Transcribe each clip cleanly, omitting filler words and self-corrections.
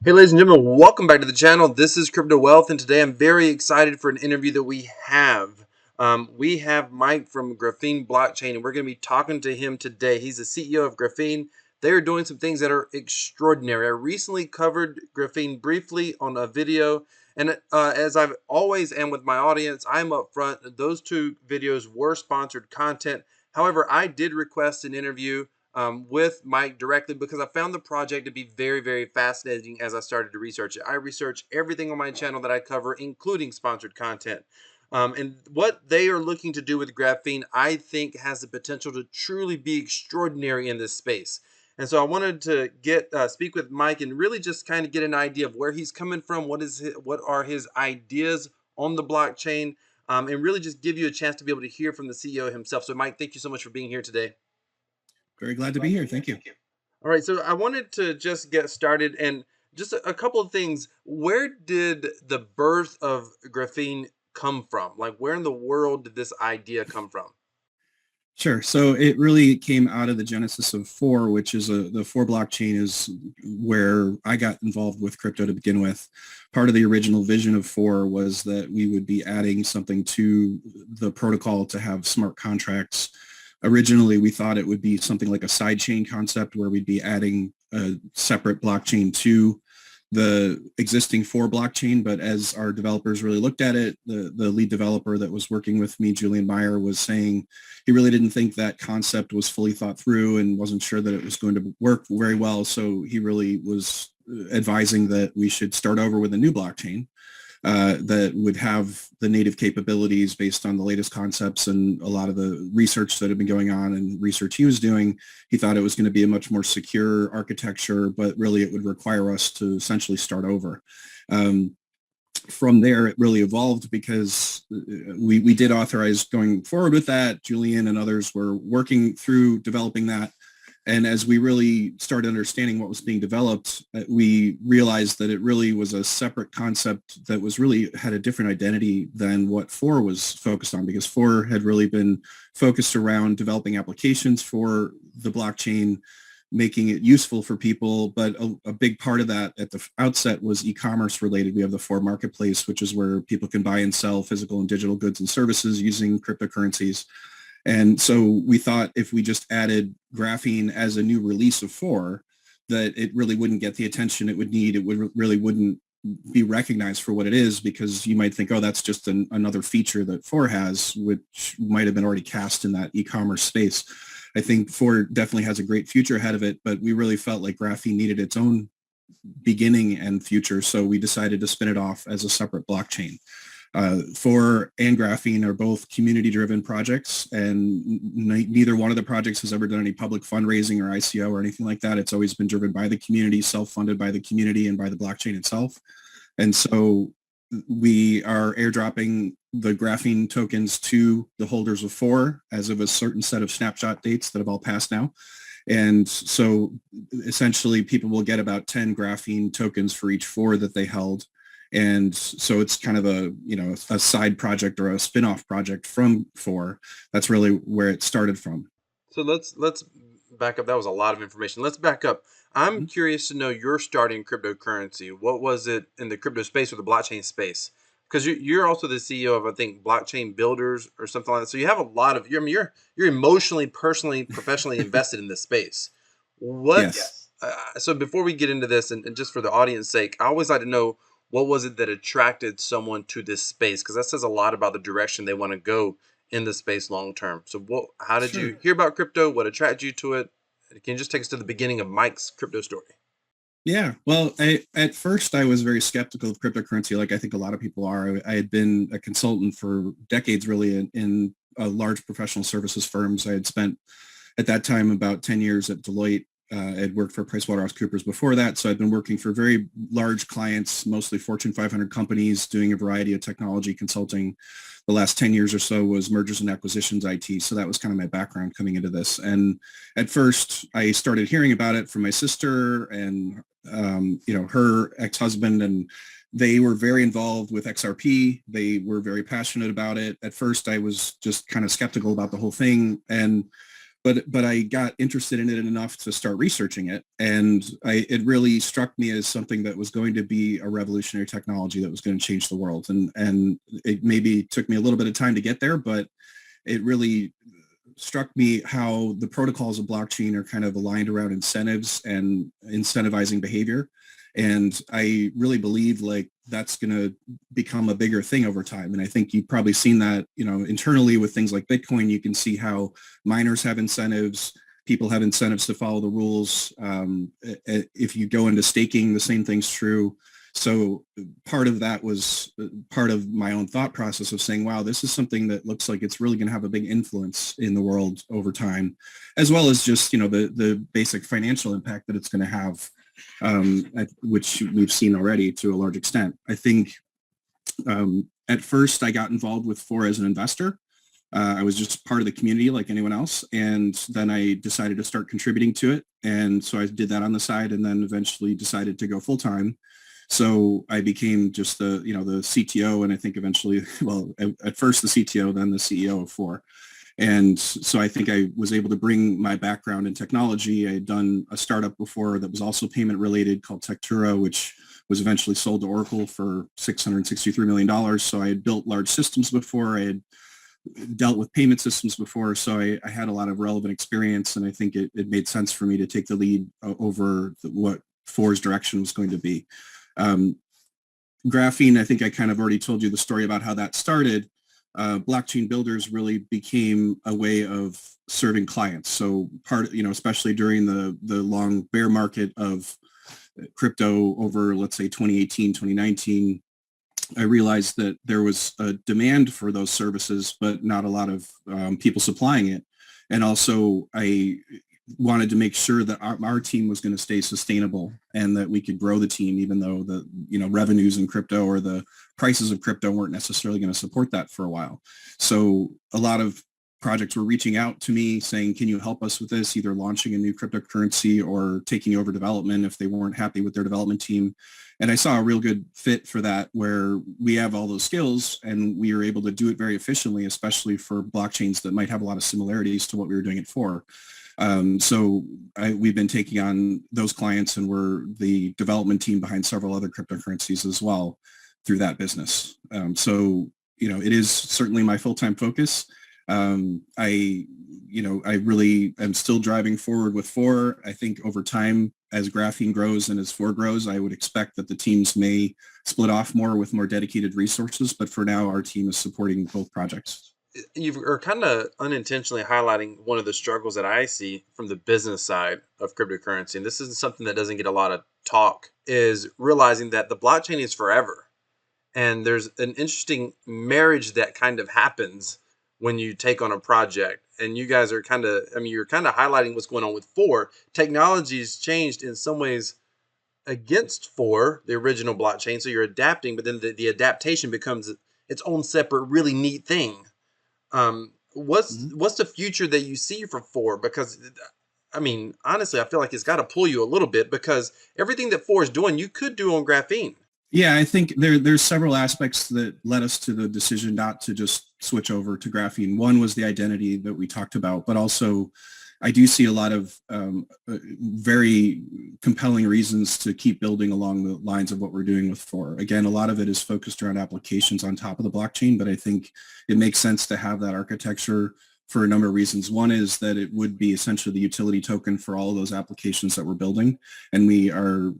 Hey, ladies and gentlemen, welcome back to the channel. This is Crypto Wealth, and today I'm very excited for an interview that we have. We have Mike from Graphene Blockchain, and we're going to be talking to him today. He's the CEO of Graphene. They are doing some things that are extraordinary. I recently covered Graphene briefly on a video, and as I've always am with my audience, I'm upfront. Those two videos were sponsored content. However, I did request an interview with Mike directly because I found the project to be very, very fascinating as I started to research it. I research everything on my channel that I cover, including sponsored content. And what they are looking to do with graphene, I think, has the potential to truly be extraordinary in this space. And so I wanted to speak with Mike and really just kind of get an idea of where he's coming from, what are his ideas on the blockchain, and really just give you a chance to be able to hear from the CEO himself. So, Mike, thank you so much for being here today. Very glad to be here. Thank you. All right, so I wanted to just get started and just a couple of things. Where did the birth of graphene come from? Like, where in the world did this idea come from? Sure. So it really came out of the genesis of Four, which is the Four blockchain is where I got involved with crypto to begin with. Part of the original vision of Four was that we would be adding something to the protocol to have smart contracts. Originally, we thought it would be something like a sidechain concept where we'd be adding a separate blockchain to the existing Four blockchain, but as our developers really looked at it, the lead developer that was working with me, Julian Meyer, was saying he really didn't think that concept was fully thought through and wasn't sure that it was going to work very well. So he really was advising that we should start over with a new blockchain that would have the native capabilities based on the latest concepts and a lot of the research that had been going on and research he was doing. He thought it was going to be a much more secure architecture, but really it would require us to essentially start over. Um, from there, it really evolved because we did authorize going forward with that. Julian and others were working through developing that. And as we really started understanding what was being developed, we realized that it really was a separate concept that was really had a different identity than what Four was focused on, because Four had really been focused around developing applications for the blockchain, making it useful for people. But a big part of that at the outset was e-commerce related. We have the Four Marketplace, which is where people can buy and sell physical and digital goods and services using cryptocurrencies. And so we thought if we just added graphene as a new release of Four, that it really wouldn't get the attention it would need. It would really wouldn't be recognized for what it is, because you might think, oh, that's just another feature that Four has, which might have been already cast in that e-commerce space. I think Four definitely has a great future ahead of it, but we really felt like graphene needed its own beginning and future. So we decided to spin it off as a separate blockchain. Four and Graphene are both community-driven projects, and neither one of the projects has ever done any public fundraising or ICO or anything like that. It's always been driven by the community, self-funded by the community and by the blockchain itself. And so we are airdropping the Graphene tokens to the holders of Four as of a certain set of snapshot dates that have all passed now. And so essentially people will get about 10 Graphene tokens for each Four that they held. And so it's kind of a side project or a spin-off project from Four. That's really where it started from. So let's back up. That was a lot of information. Let's back up. I'm Mhm. curious to know your starting cryptocurrency. What was it in the crypto space or the blockchain space? Because you're also the CEO of, I think, Blockchain Builders or something like that. So you have a lot of. I mean, you're emotionally, personally, professionally invested in this space. What? Yes. So before we get into this, and just for the audience sake, I always like to know what was it that attracted someone to this space, because that says a lot about the direction they want to go in the space long term. So how did Sure. you hear about crypto? What attracted you to it? Can you just take us to the beginning of Mike's crypto story? Yeah. Well, at first I was very skeptical of cryptocurrency, like I think a lot of people are. I had been a consultant for decades, really, in large professional services firms. I had spent at that time about 10 years at Deloitte. I had worked for PricewaterhouseCoopers before that. So I'd been working for very large clients, mostly Fortune 500 companies, doing a variety of technology consulting. The last 10 years or so was mergers and acquisitions IT. So that was kind of my background coming into this. And at first I started hearing about it from my sister and, her ex-husband, and they were very involved with XRP. They were very passionate about it. At first I was just kind of skeptical about the whole thing. And but I got interested in it enough to start researching it, and it really struck me as something that was going to be a revolutionary technology that was going to change the world. And it maybe took me a little bit of time to get there, but it really struck me how the protocols of blockchain are kind of aligned around incentives and incentivizing behavior. And I really believe like that's going to become a bigger thing over time. And I think you've probably seen that, internally with things like Bitcoin. You can see how miners have incentives, people have incentives to follow the rules. If you go into staking, the same thing's true. So part of that was part of my own thought process of saying, wow, this is something that looks like it's really going to have a big influence in the world over time, as well as just, the basic financial impact that it's going to have, which we've seen already to a large extent. I think at first I got involved with FOR as an investor. I was just part of the community like anyone else. And then I decided to start contributing to it. And so I did that on the side, and then eventually decided to go full time. So I became just the CTO, and I think eventually, well, at first the CTO, then the CEO of FOR. And so I think I was able to bring my background in technology. I had done a startup before that was also payment related called Tektura, which was eventually sold to Oracle for $663 million. So I had built large systems before. I had dealt with payment systems before. So I had a lot of relevant experience, and I think it made sense for me to take the lead over what FOR's direction was going to be. Graphene, I think I kind of already told you the story about how that started. Blockchain builders really became a way of serving clients. So especially during the long bear market of crypto over, let's say, 2018, 2019, I realized that there was a demand for those services, but not a lot of people supplying it. And also I wanted to make sure that our team was going to stay sustainable and that we could grow the team, even though the revenues in crypto or the prices of crypto weren't necessarily going to support that for a while. So a lot of projects were reaching out to me saying, can you help us with this, either launching a new cryptocurrency or taking over development if they weren't happy with their development team. And I saw a real good fit for that, where we have all those skills and we are able to do it very efficiently, especially for blockchains that might have a lot of similarities to what we were doing it for. So we've been taking on those clients, and we're the development team behind several other cryptocurrencies as well through that business. So it is certainly my full-time focus. I really am still driving forward with FOR. I think over time, as Graphene grows and as FOR grows, I would expect that the teams may split off more with more dedicated resources. But for now, our team is supporting both projects. You are kind of unintentionally highlighting one of the struggles that I see from the business side of cryptocurrency. And this is something that doesn't get a lot of talk, is realizing that the blockchain is forever. And there's an interesting marriage that kind of happens when you take on a project. And you guys are you're kind of highlighting what's going on with FOR. Technology's changed in some ways against FOR, the original blockchain. So you're adapting, but then the adaptation becomes its own separate, really neat thing. What's the future that you see for FOR? Because honestly, I feel like it's got to pull you a little bit, because everything that FOR is doing, you could do on Graphene. Yeah, I think there's several aspects that led us to the decision not to just switch over to Graphene. One was the identity that we talked about, but also I do see a lot of very compelling reasons to keep building along the lines of what we're doing with FOR. Again, a lot of it is focused around applications on top of the blockchain, but I think it makes sense to have that architecture for a number of reasons. One is that it would be essentially the utility token for all of those applications that we're building. And we are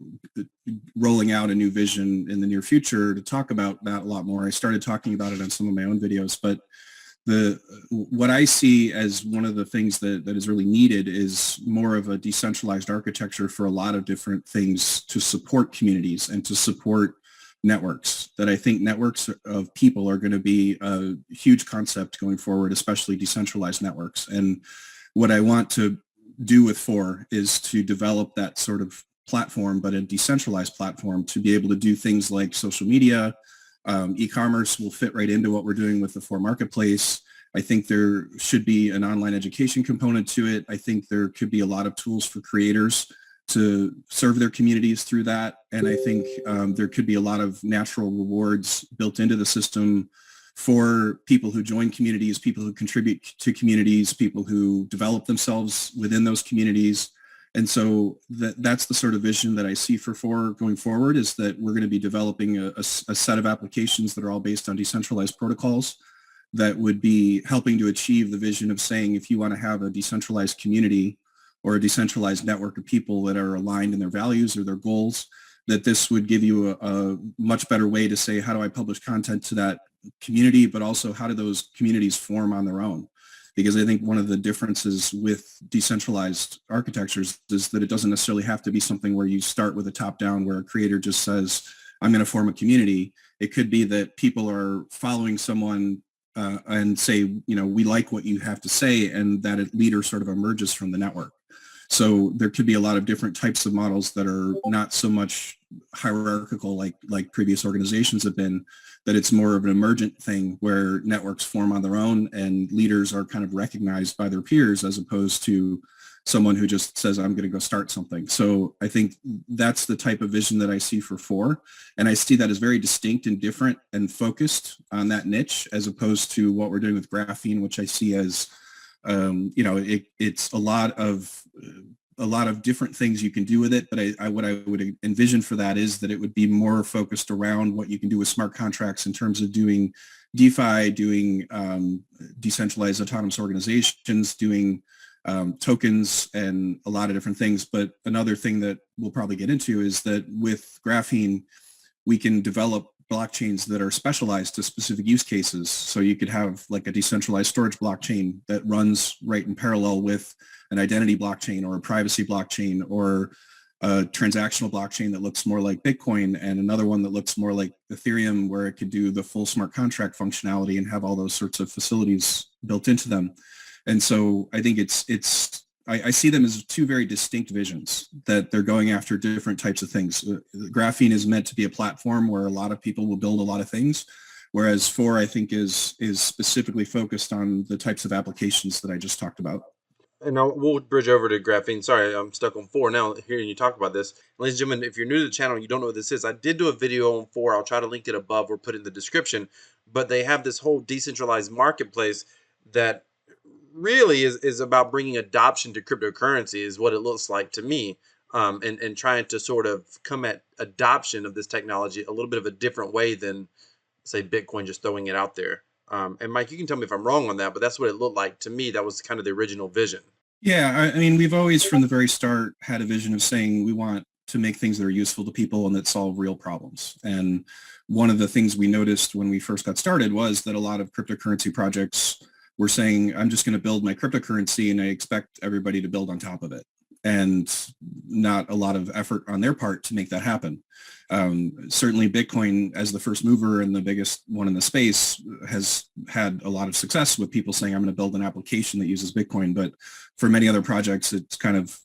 rolling out a new vision in the near future to talk about that a lot more. I started talking about it on some of my own videos, but what I see as one of the things that is really needed is more of a decentralized architecture for a lot of different things to support communities and to support networks. That I think networks of people are going to be a huge concept going forward, especially decentralized networks. And what I want to do with FOR is to develop that sort of platform, but a decentralized platform to be able to do things like social media. E-commerce will fit right into what we're doing with the FOR marketplace. I think there should be an online education component to it. I think there could be a lot of tools for creators to serve their communities through that. And I think there could be a lot of natural rewards built into the system for people who join communities, people who contribute to communities, people who develop themselves within those communities. And so that's the sort of vision that I see for four going forward, is that we're going to be developing a set of applications that are all based on decentralized protocols that would be helping to achieve the vision of saying, if you want to have a decentralized community or a decentralized network of people that are aligned in their values or their goals, that this would give you a much better way to say, how do I publish content to that community, but also how do those communities form on their own? Because I think one of the differences with decentralized architectures is that it doesn't necessarily have to be something where you start with a top down, where a creator just says, I'm going to form a community. It could be that people are following someone and say, we like what you have to say, and that a leader sort of emerges from the network. So there could be a lot of different types of models that are not so much hierarchical like previous organizations have been, that it's more of an emergent thing where networks form on their own and leaders are kind of recognized by their peers, as opposed to someone who just says, I'm going to go start something. So I think that's the type of vision that I see for four. And I see that as very distinct and different and focused on that niche, as opposed to what we're doing with Graphene, which I see as, it's a lot of different things you can do with it. But what I would envision for that is that it would be more focused around what you can do with smart contracts in terms of doing DeFi, doing decentralized autonomous organizations, doing tokens, and a lot of different things. But another thing that we'll probably get into is that with Graphene, we can develop blockchains that are specialized to specific use cases. So you could have like a decentralized storage blockchain that runs right in parallel with an identity blockchain or a privacy blockchain, or a transactional blockchain that looks more like Bitcoin, and another one that looks more like Ethereum, where it could do the full smart contract functionality and have all those sorts of facilities built into them. And so I think I see them as two very distinct visions, that they're going after different types of things. Graphene is meant to be a platform where a lot of people will build a lot of things, whereas four, I think, is specifically focused on the types of applications that I just talked about. And we'll bridge over to Graphene. Sorry, I'm stuck on four now hearing you talk about this. Ladies and gentlemen, if you're new to the channel and you don't know what this is, I did do a video on four. I'll try to link it above or put it in the description. But they have this whole decentralized marketplace that really is about bringing adoption to cryptocurrency, is what it looks like to me, and trying to sort of come at adoption of this technology a little bit of a different way than, say, Bitcoin, just throwing it out there. And Mike, you can tell me if I'm wrong on that, but that's what it looked like to me. That was kind of the original vision. Yeah, I mean, we've always from the very start had a vision of saying we want to make things that are useful to people and that solve real problems. And one of the things we noticed when we first got started was that a lot of cryptocurrency projects were saying, I'm just going to build my cryptocurrency and I expect everybody to build on top of it, and not a lot of effort on their part to make that happen. Certainly Bitcoin, as the first mover and the biggest one in the space, has had a lot of success with people saying, I'm going to build an application that uses Bitcoin. But for many other projects, it's kind of,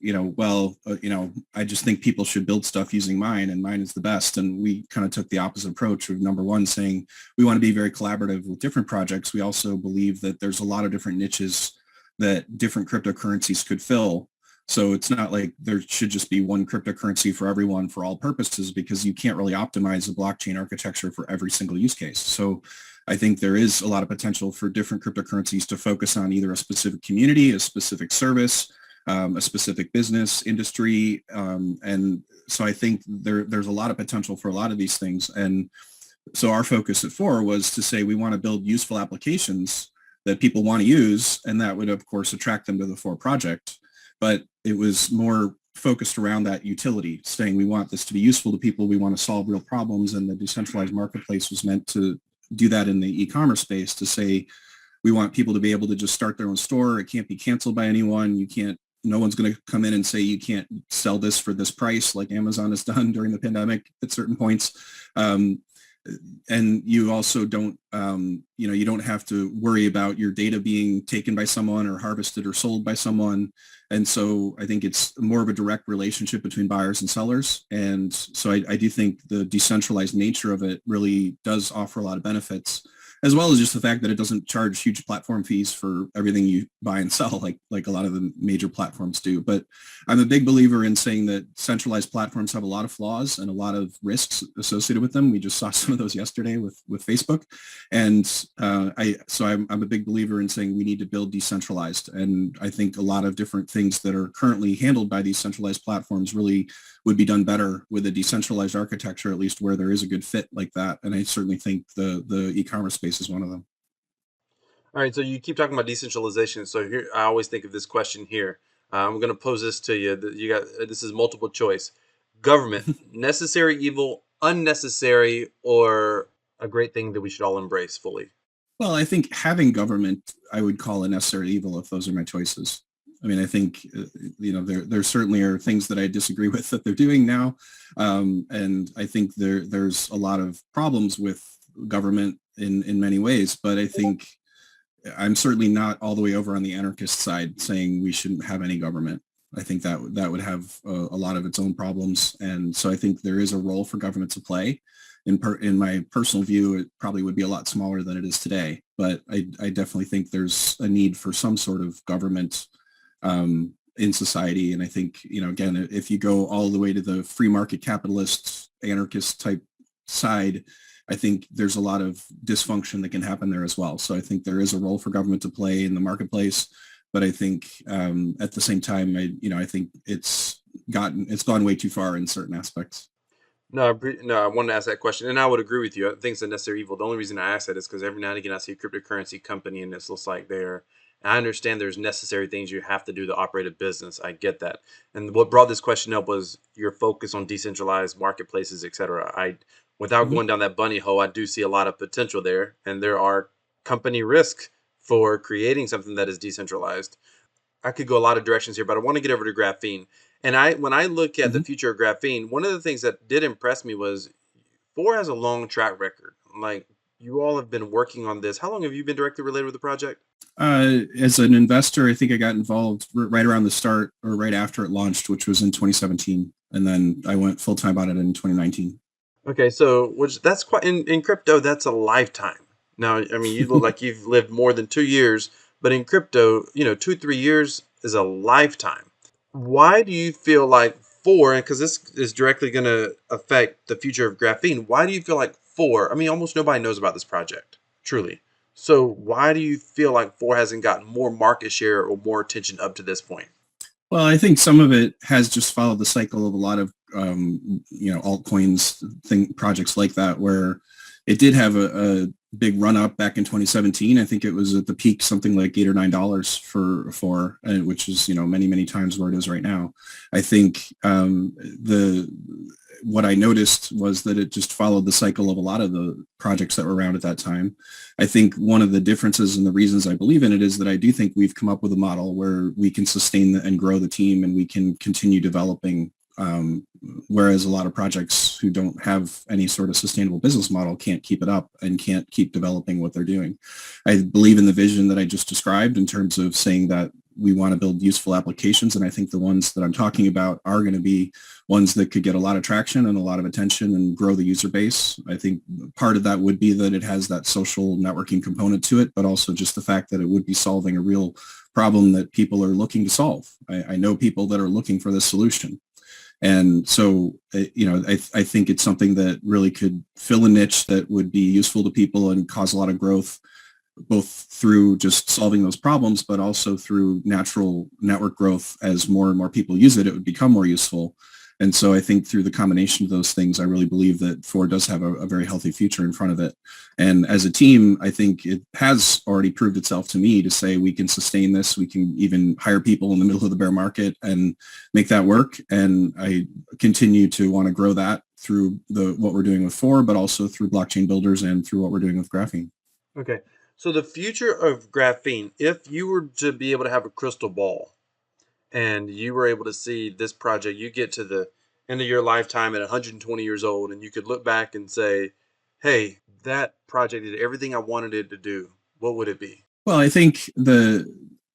I just think people should build stuff using mine, and mine is the best. And we kind of took the opposite approach of, number one, saying we want to be very collaborative with different projects. We also believe that there's a lot of different niches that different cryptocurrencies could fill. So it's not like there should just be one cryptocurrency for everyone for all purposes, because you can't really optimize a blockchain architecture for every single use case. So I think there is a lot of potential for different cryptocurrencies to focus on either a specific community, a specific service, a specific business industry. And so I think there's a lot of potential for a lot of these things. And so our focus at four was to say we want to build useful applications that people want to use, and that would, of course, attract them to the four project. But it was more focused around that utility, saying we want this to be useful to people, we want to solve real problems, and the decentralized marketplace was meant to do that in the e-commerce space, to say we want people to be able to just start their own store. It can't be canceled by anyone. No one's going to come in and say you can't sell this for this price, like Amazon has done during the pandemic at certain points. And you also don't, you don't have to worry about your data being taken by someone or harvested or sold by someone. And so I think it's more of a direct relationship between buyers and sellers. And so I do think the decentralized nature of it really does offer a lot of benefits. as well as just the fact that it doesn't charge huge platform fees for everything you buy and sell, like a lot of the major platforms do. But I'm a big believer in saying that centralized platforms have a lot of flaws and a lot of risks associated with them. We just saw some of those yesterday with Facebook, and I'm a big believer in saying we need to build decentralized. And I think a lot of different things that are currently handled by these centralized platforms really would be done better with a decentralized architecture, at least where there is a good fit like that. And I certainly think the e-commerce space is one of them. All right, so you keep talking about decentralization. So here, I always think of this question here. I'm going to pose this to you. You got this is multiple choice. Government, necessary evil, unnecessary, or a great thing that we should all embrace fully. Well, I think having government, I would call a necessary evil if those are my choices. I mean, I think there certainly are things that I disagree with that they're doing now, and I think there's a lot of problems with government in many ways. But I think I'm certainly not all the way over on the anarchist side saying we shouldn't have any government. I think that would have a lot of its own problems, and so I think there is a role for government to play. In my personal view, it probably would be a lot smaller than it is today, but I definitely think there's a need for some sort of government in society. And I think, again, if you go all the way to the free market capitalist anarchist type side, I think there's a lot of dysfunction that can happen there as well. So I think there is a role for government to play in the marketplace, but I think at the same time, I think it's gone way too far in certain aspects. No, I wanted to ask that question, and I would agree with you. I think it's a necessary evil. The only reason I ask that is because every now and again I see a cryptocurrency company, and it looks like they're. And I understand there's necessary things you have to do to operate a business. I get that. And what brought this question up was your focus on decentralized marketplaces, etc. Without Mhm. going down that bunny hole, I do see a lot of potential there, and there are company risk for creating something that is decentralized. I could go a lot of directions here, but I want to get over to graphene. And when I look at the Mhm. future of graphene, one of the things that did impress me was Four has a long track record. Like you all have been working on this. How long have you been directly related with the project? As an investor, I think I got involved right around the start or right after it launched, which was in 2017. And then I went full time on it in 2019. Okay, so which that's quite in crypto, that's a lifetime. Now, I mean, you look like you've lived more than 2 years, but in crypto, 2, 3 years is a lifetime. Why do you feel like four, and because this is directly going to affect the future of graphene, why do you feel like four? I mean, almost nobody knows about this project, truly. So why do you feel like four hasn't gotten more market share or more attention up to this point? Well, I think some of it has just followed the cycle of a lot of altcoins projects like that, where it did have a big run up back in 2017. I think it was at the peak something like $8 or $9 for which is many times where it is right now. I think the what I noticed was that it just followed the cycle of a lot of the projects that were around at that time. I think one of the differences and the reasons I believe in it is that I do think we've come up with a model where we can sustain and grow the team and we can continue developing. Whereas a lot of projects who don't have any sort of sustainable business model can't keep it up and can't keep developing what they're doing. I believe in the vision that I just described in terms of saying that we want to build useful applications. And I think the ones that I'm talking about are going to be ones that could get a lot of traction and a lot of attention and grow the user base. I think part of that would be that it has that social networking component to it, but also just the fact that it would be solving a real problem that people are looking to solve. I know people that are looking for this solution. And so, I think it's something that really could fill a niche that would be useful to people and cause a lot of growth, both through just solving those problems, but also through natural network growth. As more and more people use it, it would become more useful. And so I think through the combination of those things, I really believe that Ford does have a very healthy future in front of it. And as a team, I think it has already proved itself to me to say we can sustain this. We can even hire people in the middle of the bear market and make that work. And I continue to want to grow that through what we're doing with Ford, but also through blockchain builders and through what we're doing with Graphene. Okay. So the future of graphene, if you were to be able to have a crystal ball and you were able to see this project, you get to the end of your lifetime at 120 years old, and you could look back and say, hey, that project did everything I wanted it to do. What would it be? Well, I think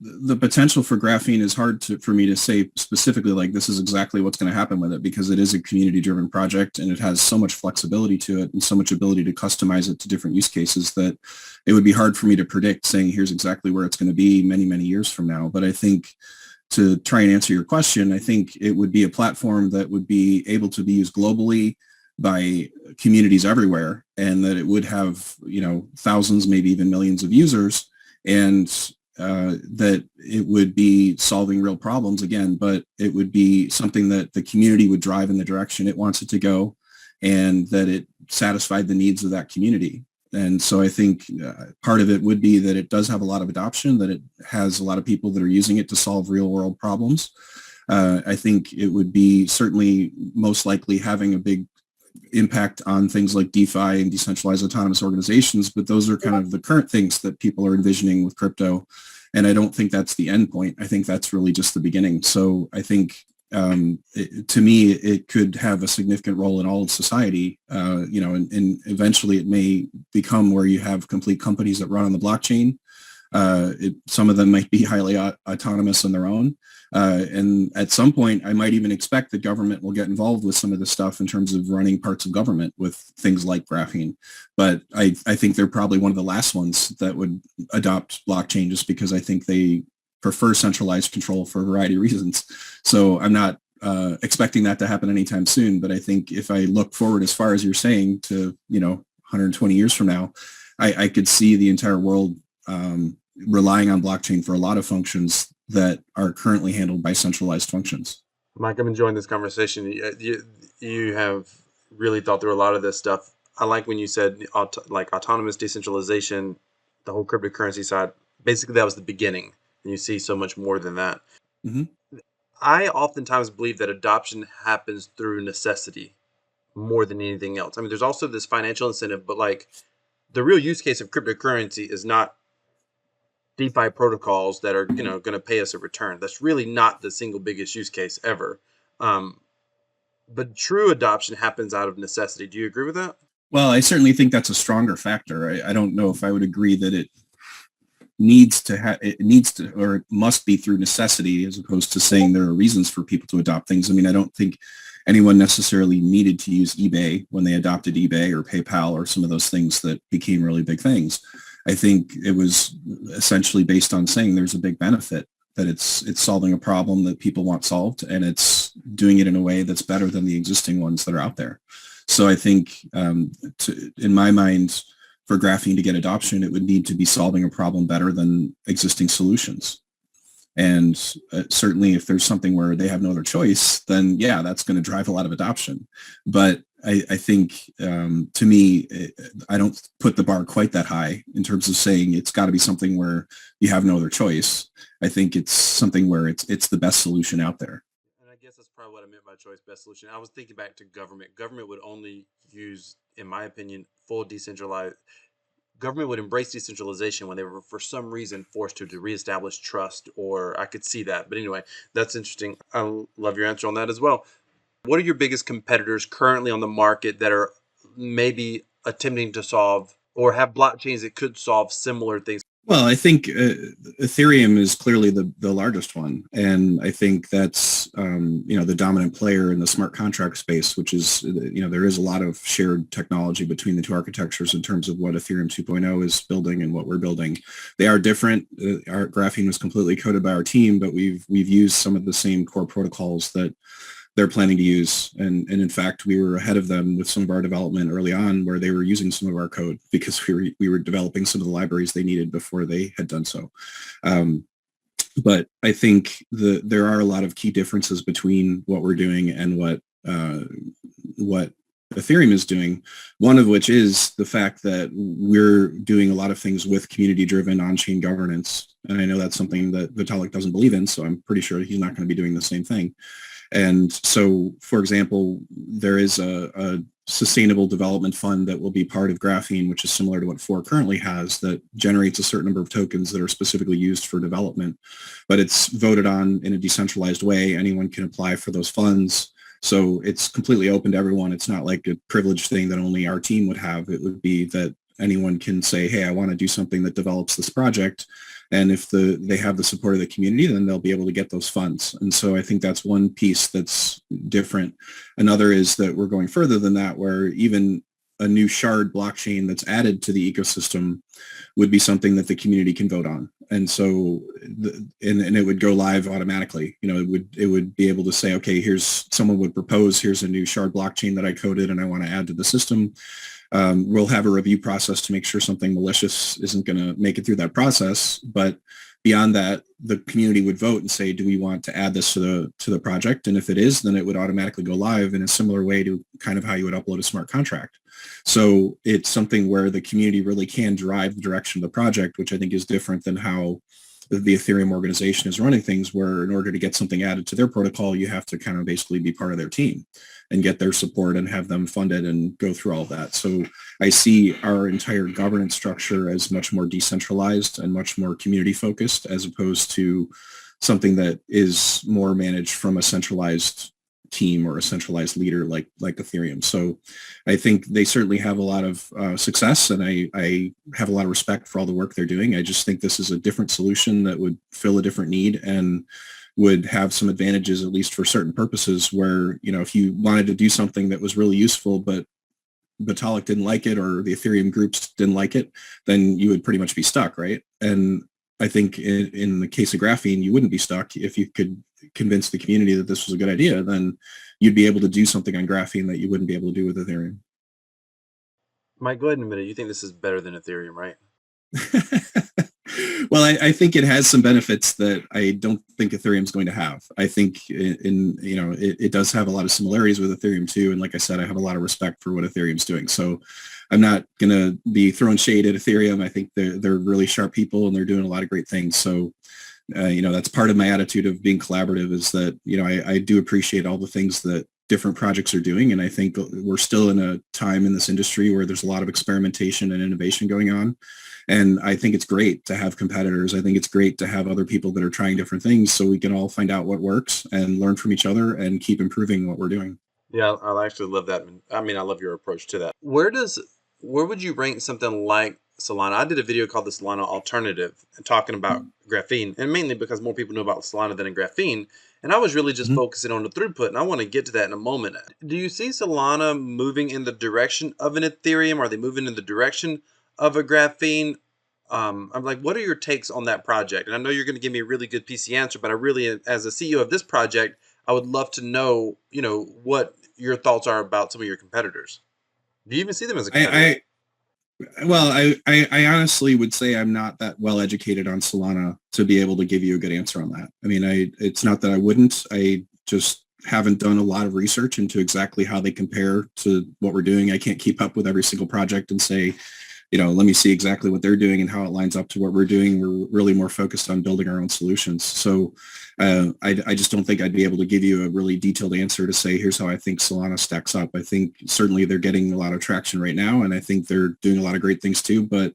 the potential for graphene is hard for me to say specifically, like this is exactly what's going to happen with it, because it is a community driven project and it has so much flexibility to it and so much ability to customize it to different use cases that it would be hard for me to predict saying here's exactly where it's going to be many, many years from now. But I think, to try and answer your question, I think it would be a platform that would be able to be used globally by communities everywhere, and that it would have, thousands, maybe even millions of users, and that it would be solving real problems again, but it would be something that the community would drive in the direction it wants it to go, and that it satisfied the needs of that community. And so I think part of it would be that it does have a lot of adoption, that it has a lot of people that are using it to solve real world problems. I think it would be certainly most likely having a big impact on things like DeFi and decentralized autonomous organizations, but those are kind of the current things that people are envisioning with crypto. And I don't think that's the end point. I think that's really just the beginning. So I think to me, it could have a significant role in all of society, and eventually it may become where you have complete companies that run on the blockchain. Some of them might be highly autonomous on their own. And at some point, I might even expect that government will get involved with some of this stuff in terms of running parts of government with things like graphene. But I think they're probably one of the last ones that would adopt blockchain, just because I think they prefer centralized control for a variety of reasons. So I'm not expecting that to happen anytime soon. But I think if I look forward as far as you're saying to, 120 years from now, I could see the entire world relying on blockchain for a lot of functions that are currently handled by centralized functions. Mike, I'm enjoying this conversation. You have really thought through a lot of this stuff. I like when you said like autonomous decentralization, the whole cryptocurrency side. Basically, that was the beginning, and you see so much more than that. Mm-hmm. I oftentimes believe that adoption happens through necessity more than anything else. I mean, there's also this financial incentive, but like the real use case of cryptocurrency is not DeFi protocols that are going to pay us a return. That's really not the single biggest use case ever. But true adoption happens out of necessity. Do you agree with that? Well, I certainly think that's a stronger factor. I don't know if I would agree that it needs to or it must be through necessity, as opposed to saying there are reasons for people to adopt things. I mean, I don't think anyone necessarily needed to use eBay when they adopted eBay or PayPal or some of those things that became really big things. I think it was essentially based on saying there's a big benefit, that it's solving a problem that people want solved, and it's doing it in a way that's better than the existing ones that are out there. So I think, in my mind, for graphene to get adoption, it would need to be solving a problem better than existing solutions. And certainly if there's something where they have no other choice, then yeah, that's going to drive a lot of adoption. But I think, to me, I don't put the bar quite that high in terms of saying it's got to be something where you have no other choice. I think it's something where it's the best solution out there. And I guess that's probably what I meant by choice best solution. I was thinking back to government. Government would only use, in my opinion, full decentralized. Government would embrace decentralization when they were, for some reason, forced to reestablish trust, or I could see that. But anyway, that's interesting. I love your answer on that as well. What are your biggest competitors currently on the market that are maybe attempting to solve or have blockchains that could solve similar things? Well, I think Ethereum is clearly the largest one, and I think that's the dominant player in the smart contract space, which is there is a lot of shared technology between the two architectures in terms of what Ethereum 2.0 is building and what we're building. They are different. Our graphene was completely coded by our team, but we've used some of the same core protocols that they're planning to use. And in fact, we were ahead of them with some of our development early on, where they were using some of our code because we were developing some of the libraries they needed before they had done so. But I think there are a lot of key differences between what we're doing and what Ethereum is doing, one of which is the fact that we're doing a lot of things with community-driven on-chain governance. And I know that's something that Vitalik doesn't believe in, so I'm pretty sure he's not going to be doing the same thing. And so, for example, there is a sustainable development fund that will be part of Graphene, which is similar to what 4 currently has, that generates a certain number of tokens that are specifically used for development. But it's voted on in a decentralized way. Anyone can apply for those funds. So it's completely open to everyone. It's not like a privileged thing that only our team would have. It would be that anyone can say, hey, I want to do something that develops this project. And if they have the support of the community, then they'll be able to get those funds. And so I think that's one piece that's different. Another is that we're going further than that, where even a new shard blockchain that's added to the ecosystem would be something that the community can vote on. And so, and it would go live automatically. It would be able to say, okay, someone would propose, here's a new shard blockchain that I coded and I want to add to the system. We'll have a review process to make sure something malicious isn't going to make it through that process. But beyond that, the community would vote and say, do we want to add this to the project? And if it is, then it would automatically go live in a similar way to kind of how you would upload a smart contract. So it's something where the community really can drive the direction of the project, which I think is different than how the Ethereum organization is running things, where in order to get something added to their protocol, you have to kind of basically be part of their team and get their support and have them funded and go through all that. So I see our entire governance structure as much more decentralized and much more community focused, as opposed to something that is more managed from a centralized team or a centralized leader like Ethereum. So I think they certainly have a lot of success, and I have a lot of respect for all the work they're doing. I just think this is a different solution that would fill a different need and would have some advantages, at least for certain purposes, where, if you wanted to do something that was really useful, but Vitalik didn't like it or the Ethereum groups didn't like it, then you would pretty much be stuck, right? And I think in the case of graphene, you wouldn't be stuck. If you could convince the community that this was a good idea, then you'd be able to do something on graphene that you wouldn't be able to do with Ethereum. Mike, go ahead and admit it. You think this is better than Ethereum, right? Well, I think it has some benefits that I don't think Ethereum's going to have. I think it does have a lot of similarities with Ethereum too. And like I said, I have a lot of respect for what Ethereum's doing. So I'm not going to be throwing shade at Ethereum. I think they're really sharp people and they're doing a lot of great things. So, that's part of my attitude of being collaborative, is that, I do appreciate all the things that different projects are doing. And I think we're still in a time in this industry where there's a lot of experimentation and innovation going on. And I think it's great to have competitors. I think it's great to have other people that are trying different things so we can all find out what works and learn from each other and keep improving what we're doing. Yeah, I actually love that. I mean, I love your approach to that. Where would you rank something like Solana? I did a video called the Solana Alternative and talking about graphene, and mainly because more people know about Solana than in graphene. And I was really just focusing on the throughput, and I want to get to that in a moment. Do you see Solana moving in the direction of an Ethereum? Are they moving in the direction of a graphene? I'm like, what are your takes on that project? And I know you're going to give me a really good PC answer, but I really, as a CEO of this project, I would love to know, what your thoughts are about some of your competitors. Do you even see them as a competitor? I honestly would say I'm not that well educated on Solana to be able to give you a good answer on that. I mean, it's not that I wouldn't. I just haven't done a lot of research into exactly how they compare to what we're doing. I can't keep up with every single project and say, let me see exactly what they're doing and how it lines up to what we're doing. We're really more focused on building our own solutions. So I just don't think I'd be able to give you a really detailed answer to say, here's how I think Solana stacks up. I think certainly they're getting a lot of traction right now, and I think they're doing a lot of great things too. But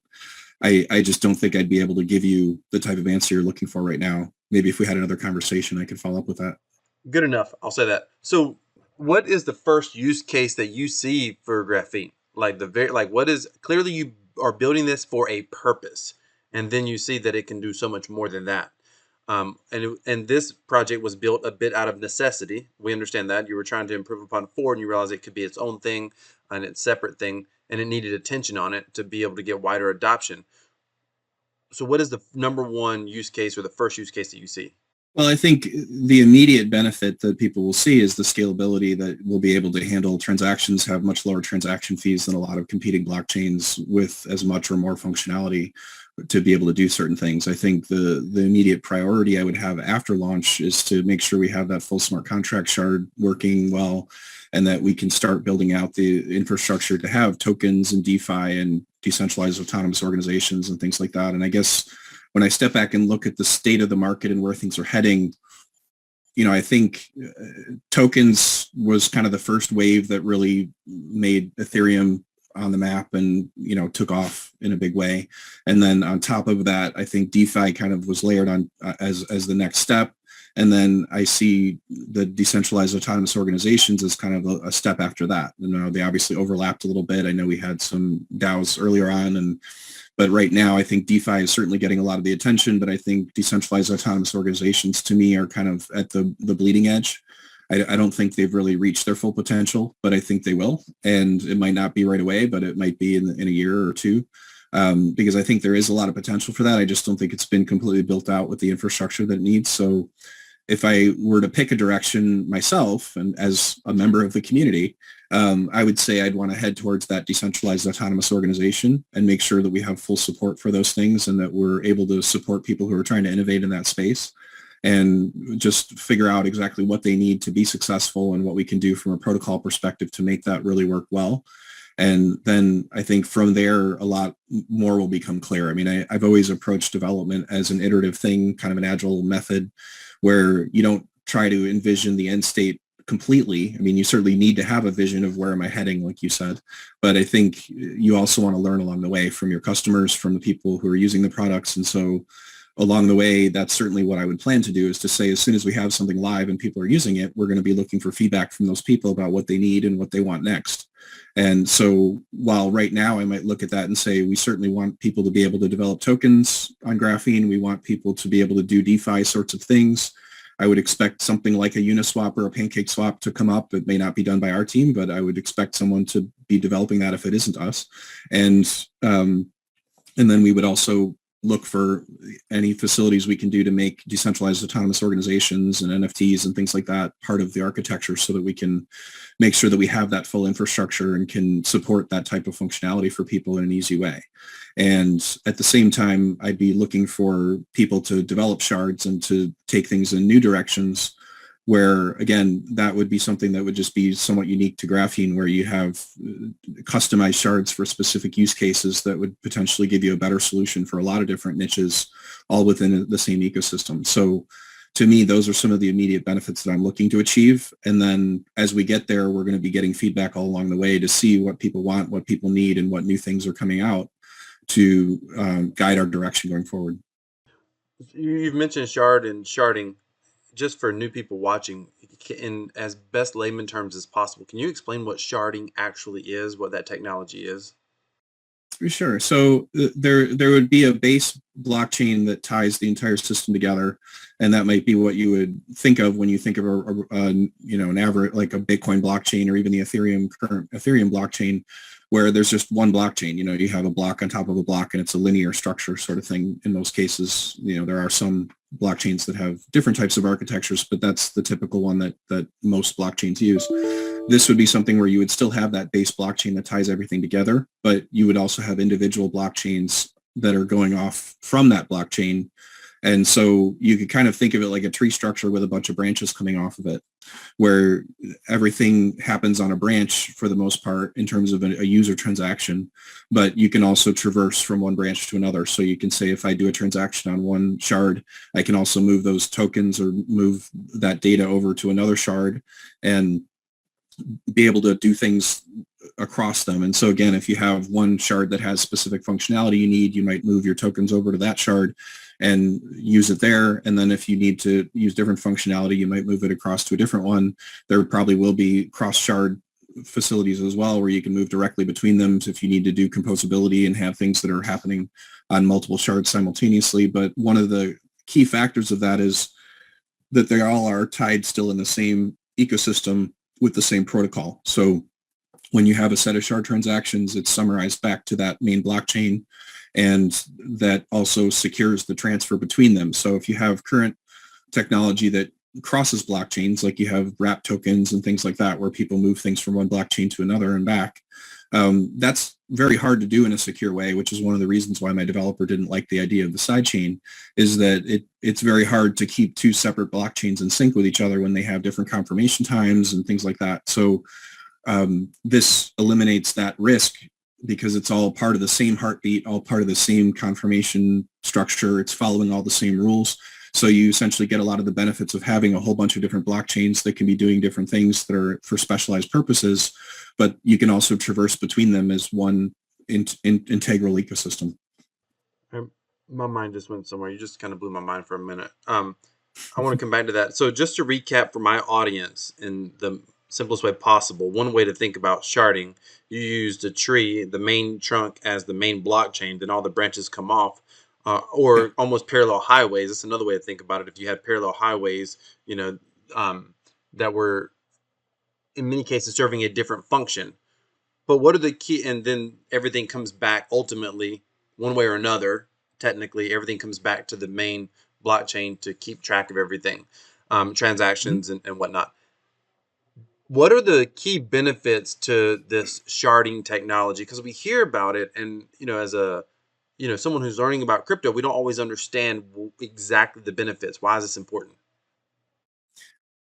I just don't think I'd be able to give you the type of answer you're looking for right now. Maybe if we had another conversation, I could follow up with that. Good enough. I'll say that. So what is the first use case that you see for graphene? What is, clearly you are building this for a purpose, and then you see that it can do so much more than that. And this project was built a bit out of necessity. We understand that you were trying to improve upon 4, and you realized it could be its own thing and its separate thing, and it needed attention on it to be able to get wider adoption. So what is the number one use case or the first use case that you see? Well, I think the immediate benefit that people will see is the scalability, that we'll be able to handle transactions, have much lower transaction fees than a lot of competing blockchains with as much or more functionality to be able to do certain things. I think the immediate priority I would have after launch is to make sure we have that full smart contract shard working well, and that we can start building out the infrastructure to have tokens and DeFi and decentralized autonomous organizations and things like that. And I guess when I step back and look at the state of the market and where things are heading, I think tokens was kind of the first wave that really made Ethereum on the map and, took off in a big way. And then on top of that, I think DeFi kind of was layered on as the next step. And then I see the decentralized autonomous organizations as kind of a step after that. They obviously overlapped a little bit. I know we had some DAOs earlier on, but right now I think DeFi is certainly getting a lot of the attention, but I think decentralized autonomous organizations to me are kind of at the bleeding edge. I don't think they've really reached their full potential, but I think they will. And it might not be right away, but it might be in a year or two. Because I think there is a lot of potential for that. I just don't think it's been completely built out with the infrastructure that it needs. So if I were to pick a direction myself and as a member of the community, I would say I'd want to head towards that decentralized autonomous organization and make sure that we have full support for those things and that we're able to support people who are trying to innovate in that space and just figure out exactly what they need to be successful and what we can do from a protocol perspective to make that really work well. And then I think from there, a lot more will become clear. I mean, I've always approached development as an iterative thing, kind of an agile method where you don't try to envision the end state completely. I mean, you certainly need to have a vision of where am I heading, like you said, but I think you also want to learn along the way from your customers, from the people who are using the products. And so along the way, that's certainly what I would plan to do, is to say, as soon as we have something live and people are using it, we're going to be looking for feedback from those people about what they need and what they want next. And so while right now I might look at that and say, we certainly want people to be able to develop tokens on Graphene. We want people to be able to do DeFi sorts of things. I would expect something like a Uniswap or a PancakeSwap to come up. It may not be done by our team, but I would expect someone to be developing that if it isn't us. And then we would also look for any facilities we can do to make decentralized autonomous organizations and NFTs and things like that part of the architecture so that we can make sure that we have that full infrastructure and can support that type of functionality for people in an easy way. And at the same time, I'd be looking for people to develop shards and to take things in new directions where, again, that would be something that would just be somewhat unique to Graphene, where you have customized shards for specific use cases that would potentially give you a better solution for a lot of different niches, all within the same ecosystem. So to me, those are some of the immediate benefits that I'm looking to achieve. And then as we get there, we're going to be getting feedback all along the way to see what people want, what people need, and what new things are coming out to guide our direction going forward. You've mentioned sharding. Just for new people watching, in as best layman terms as possible, can you explain what sharding actually is, what that technology is? Sure. So there would be a base blockchain that ties the entire system together, and that might be what you would think of when you think of an average, like a Bitcoin blockchain or even the current Ethereum blockchain, where there's just one blockchain. You have a block on top of a block, and it's a linear structure sort of thing. In most cases, there are some blockchains that have different types of architectures, but that's the typical one that most blockchains use. This would be something where you would still have that base blockchain that ties everything together, but you would also have individual blockchains that are going off from that blockchain. And so you could kind of think of it like a tree structure with a bunch of branches coming off of it, where everything happens on a branch for the most part in terms of a user transaction, but you can also traverse from one branch to another. So you can say, if I do a transaction on one shard, I can also move those tokens or move that data over to another shard and be able to do things across them. And so again, if you have one shard that has specific functionality you need, you might move your tokens over to that shard and use it there. And then if you need to use different functionality, you might move it across to a different one. There probably will be cross shard facilities as well, where you can move directly between them if you need to do composability and have things that are happening on multiple shards simultaneously. But one of the key factors of that is that they all are tied still in the same ecosystem with the same protocol. So when you have a set of shard transactions, it's summarized back to that main blockchain, and that also secures the transfer between them. So if you have current technology that crosses blockchains, like you have wrap tokens and things like that, where people move things from one blockchain to another and back, that's very hard to do in a secure way, which is one of the reasons why my developer didn't like the idea of the sidechain, is that it's very hard to keep two separate blockchains in sync with each other when they have different confirmation times and things like that. So this eliminates that risk because it's all part of the same heartbeat, all part of the same confirmation structure. It's following all the same rules. So you essentially get a lot of the benefits of having a whole bunch of different blockchains that can be doing different things that are for specialized purposes, but you can also traverse between them as one integral ecosystem. My mind just went somewhere. You just kind of blew my mind for a minute. I want to come back to that. So just to recap for my audience in the simplest way possible, one way to think about sharding, you used a tree, the main trunk as the main blockchain, then all the branches come off, Yeah. or almost parallel highways. That's another way to think about it. If you had parallel highways, you know, that were in many cases serving a different function. But what are the key? And then everything comes back ultimately, one way or another. Technically, everything comes back to the main blockchain to keep track of everything, Mhm. transactions and whatnot. What are the key benefits to this sharding technology? Because we hear about it, and as a someone who's learning about crypto, we don't always understand exactly the benefits. Why is this important?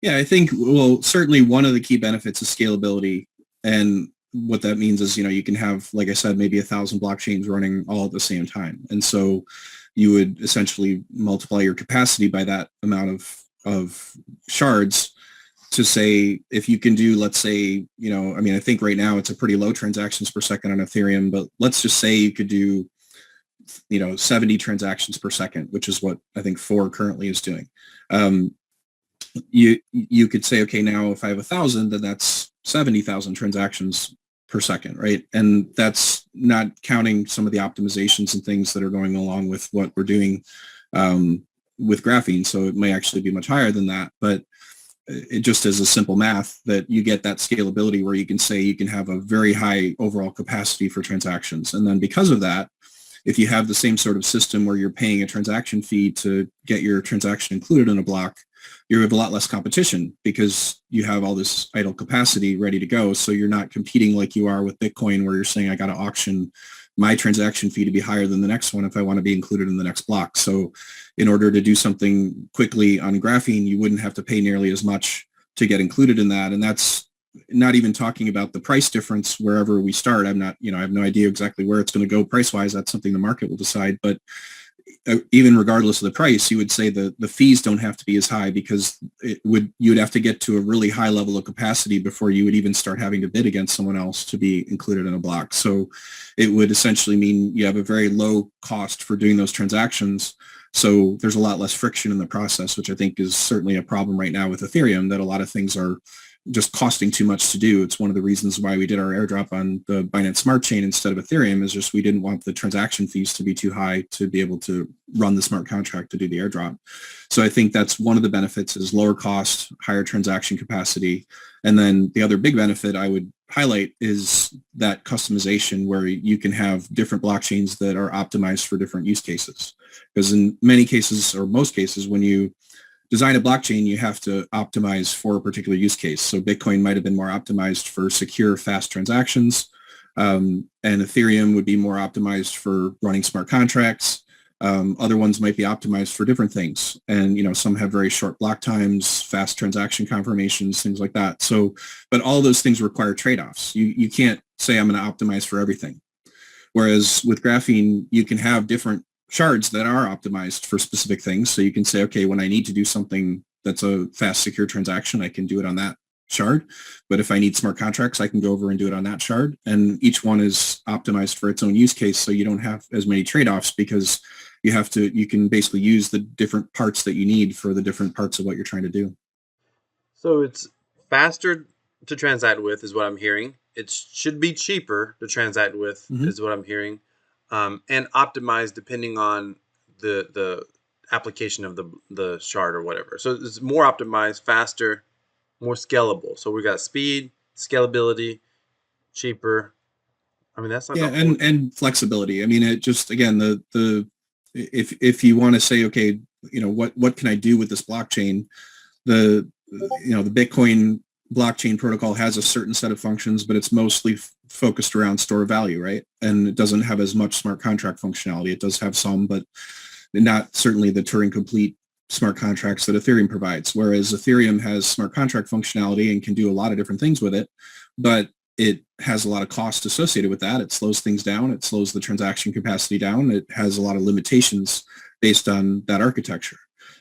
Yeah, I think, well, certainly one of the key benefits is scalability. And what that means is, you can have, like I said, maybe 1,000 blockchains running all at the same time. And so you would essentially multiply your capacity by that amount of shards to say, if you can do, let's say, I think right now it's a pretty low transactions per second on Ethereum, but let's just say you could do, 70 transactions per second, which is what I think 4 currently is doing. You could say, okay, now if I have 1,000, then that's 70,000 transactions per second, right? And that's not counting some of the optimizations and things that are going along with what we're doing with graphene. So it may actually be much higher than that, but it just is a simple math that you get that scalability where you can say you can have a very high overall capacity for transactions. And then because of that, if you have the same sort of system where you're paying a transaction fee to get your transaction included in a block, you have a lot less competition because you have all this idle capacity ready to go. So you're not competing like you are with Bitcoin, where you're saying, I got to auction my transaction fee to be higher than the next one if I want to be included in the next block. So in order to do something quickly on Graphene, you wouldn't have to pay nearly as much to get included in that. And that's not even talking about the price difference wherever we start. I'm not, I have no idea exactly where it's going to go price wise. That's something the market will decide. But even regardless of the price, you would say the fees don't have to be as high, because you would have to get to a really high level of capacity before you would even start having to bid against someone else to be included in a block. So it would essentially mean you have a very low cost for doing those transactions. So there's a lot less friction in the process, which I think is certainly a problem right now with Ethereum, that a lot of things are just costing too much to do. It's one of the reasons why we did our airdrop on the Binance Smart Chain instead of Ethereum, is just we didn't want the transaction fees to be too high to be able to run the smart contract to do the airdrop. So I think that's one of the benefits, is lower cost, higher transaction capacity. And then the other big benefit I would highlight is that customization, where you can have different blockchains that are optimized for different use cases. Because in many cases, or most cases, when you design a blockchain, you have to optimize for a particular use case. So Bitcoin might have been more optimized for secure, fast transactions, and Ethereum would be more optimized for running smart contracts. Other ones might be optimized for different things. And, some have very short block times, fast transaction confirmations, things like that. So, but all those things require trade-offs. You can't say I'm going to optimize for everything. Whereas with graphene, you can have different shards that are optimized for specific things. So you can say, okay, when I need to do something that's a fast, secure transaction, I can do it on that shard. But if I need smart contracts, I can go over and do it on that shard. And each one is optimized for its own use case. So you don't have as many trade-offs, because you can basically use the different parts that you need for the different parts of what you're trying to do. So it's faster to transact with, is what I'm hearing. It should be cheaper to transact with, Mm-hmm. is what I'm hearing, and optimized depending on the application of the shard or whatever. So it's more optimized, faster, more scalable. So we got speed, scalability, cheaper. I mean, that's not Yeah, the whole. and flexibility. I mean, it just, again, the if you want to say, okay, what can I do with this blockchain? The Bitcoin blockchain protocol has a certain set of functions, but it's mostly focused around store of value, right? And it doesn't have as much smart contract functionality. It does have some, but not certainly the Turing complete smart contracts that Ethereum provides. Whereas Ethereum has smart contract functionality and can do a lot of different things with it, but it has a lot of cost associated with that. It slows things down. It slows the transaction capacity down. It has a lot of limitations based on that architecture.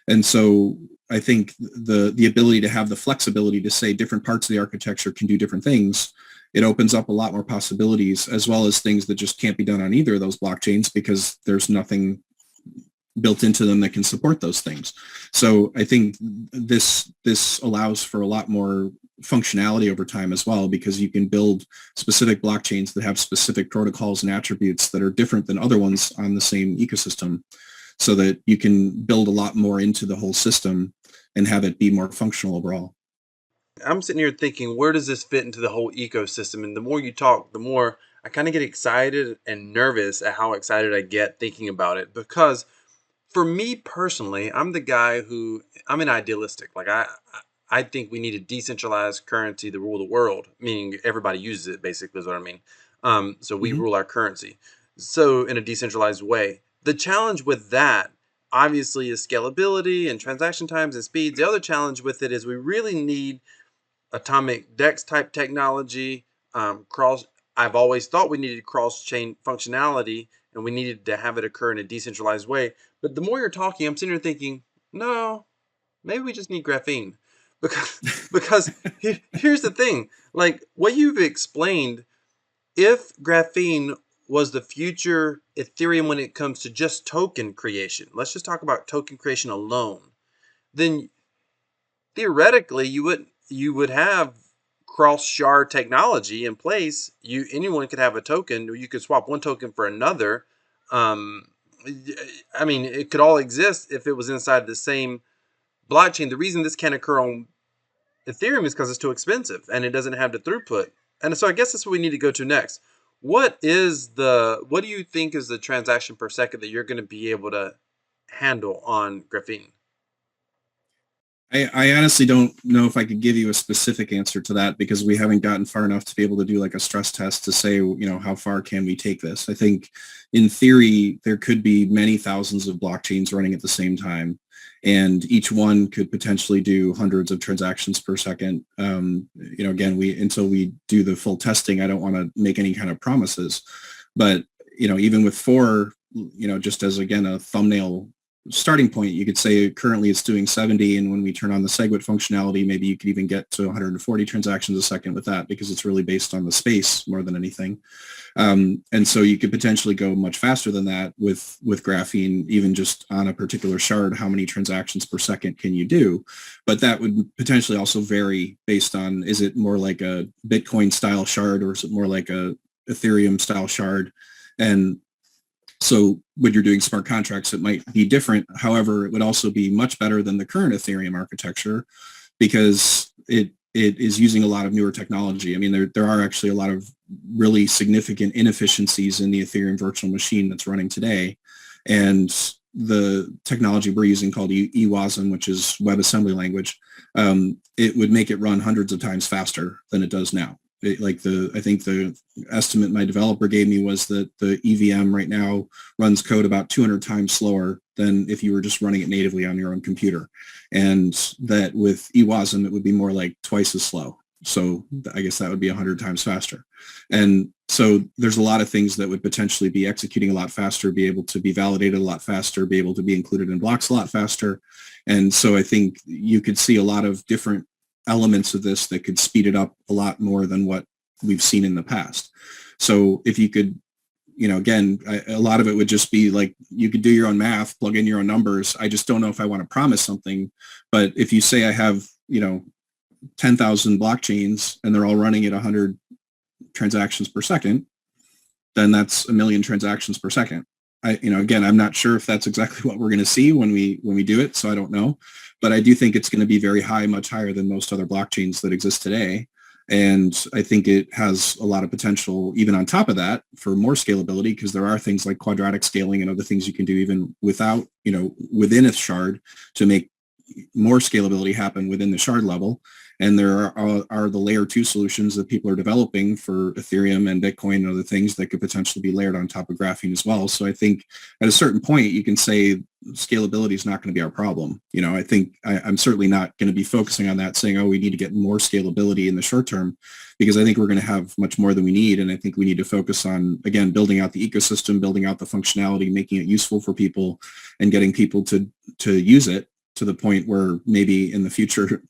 And so I think the ability to have the flexibility to say different parts of the architecture can do different things, it opens up a lot more possibilities, as well as things that just can't be done on either of those blockchains, because there's nothing built into them that can support those things. So I think this allows for a lot more functionality over time as well, because you can build specific blockchains that have specific protocols and attributes that are different than other ones on the same ecosystem, so that you can build a lot more into the whole system and have it be more functional overall. I'm sitting here thinking, where does this fit into the whole ecosystem? And the more you talk, the more I kind of get excited and nervous at how excited I get thinking about it. Because for me personally, I'm the guy who I'm an idealistic. Like I think we need a decentralized currency to rule the world, meaning everybody uses it. Basically, is what I mean. So we Mm-hmm. rule our currency. So in a decentralized way, the challenge with that obviously is scalability and transaction times and speeds. The other challenge with it is we really need atomic DEX type technology, cross. I've always thought we needed cross chain functionality and we needed to have it occur in a decentralized way. But the more you're talking, I'm sitting here thinking, no, maybe we just need graphene because here's the thing, like what you've explained, if graphene was the future Ethereum when it comes to just token creation, let's just talk about token creation alone, then theoretically you would have cross shard technology in place. Anyone could have a token, or you could swap one token for another. um I mean, it could all exist if it was inside the same blockchain. The reason this can't occur on Ethereum is because it's too expensive and it doesn't have the throughput. And so I guess that's what we need to go to next. What do you think is the transaction per second that you're going to be able to handle on graphene? I honestly don't know if I could give you a specific answer to that, because we haven't gotten far enough to be able to do like a stress test to say, how far can we take this? I think in theory, there could be many thousands of blockchains running at the same time, and each one could potentially do hundreds of transactions per second. Again, until we do the full testing, I don't want to make any kind of promises, but, even with four, just as, again, a thumbnail starting point, you could say currently it's doing 70, and when we turn on the SegWit functionality, maybe you could even get to 140 transactions a second with that, because it's really based on the space more than anything. And so you could potentially go much faster than that with graphene, even just on a particular shard. How many transactions per second can you do? But that would potentially also vary based on, is it more like a Bitcoin style shard, or is it more like a Ethereum style shard? And so when you're doing smart contracts, it might be different. However, it would also be much better than the current Ethereum architecture, because it is using a lot of newer technology. I mean, there are actually a lot of really significant inefficiencies in the Ethereum virtual machine that's running today. And the technology we're using, called EWASM, which is WebAssembly language, it would make it run hundreds of times faster than it does now. I think the estimate my developer gave me was that the EVM right now runs code about 200 times slower than if you were just running it natively on your own computer. And that with EWASM, it would be more like twice as slow. So I guess that would be 100 times faster. And so there's a lot of things that would potentially be executing a lot faster, be able to be validated a lot faster, be able to be included in blocks a lot faster. And so I think you could see a lot of different elements of this that could speed it up a lot more than what we've seen in the past. So if you could, again, a lot of it would just be like, you could do your own math, plug in your own numbers. I just don't know if I want to promise something. But if you say I have, 10,000 blockchains and they're all running at 100 transactions per second, then that's 1,000,000 transactions per second. Again, I'm not sure if that's exactly what we're going to see when we do it, so I don't know. But I do think it's going to be very high, much higher than most other blockchains that exist today. And I think it has a lot of potential, even on top of that, for more scalability, because there are things like quadratic scaling and other things you can do even without, within a shard, to make more scalability happen within the shard level. And there are the layer 2 solutions that people are developing for Ethereum and Bitcoin and other things that could potentially be layered on top of graphene as well. So I think at a certain point, you can say scalability is not going to be our problem. I think I'm certainly not going to be focusing on that, saying, oh, we need to get more scalability in the short term, because I think we're going to have much more than we need. And I think we need to focus on, again, building out the ecosystem, building out the functionality, making it useful for people, and getting people to use it, to the point where maybe in the future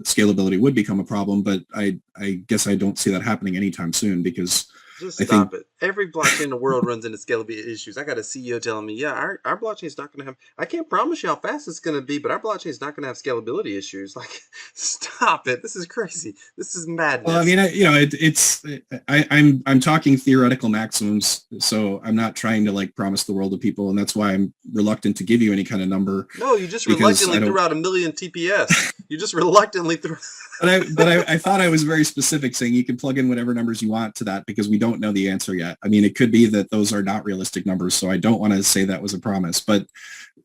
scalability would become a problem. But I guess I don't see that happening anytime soon, because Just I think stop it. Every blockchain in the world runs into scalability issues. I got a CEO telling me, yeah, our blockchain is not going to have, I can't promise you how fast it's going to be, but our blockchain is not going to have scalability issues. Like, stop it. This is crazy. This is well, I madness. mean, I'm talking theoretical maximums, so I'm not trying to like promise the world to people, and that's why I'm reluctant to give you any kind of number No, you just because reluctantly I threw don't. out a million TPS. You just reluctantly threw. But I thought I was very specific, saying you can plug in whatever numbers you want to that because we don't know the answer yet. I mean, it could be that those are not realistic numbers, so I don't want to say that was a promise. But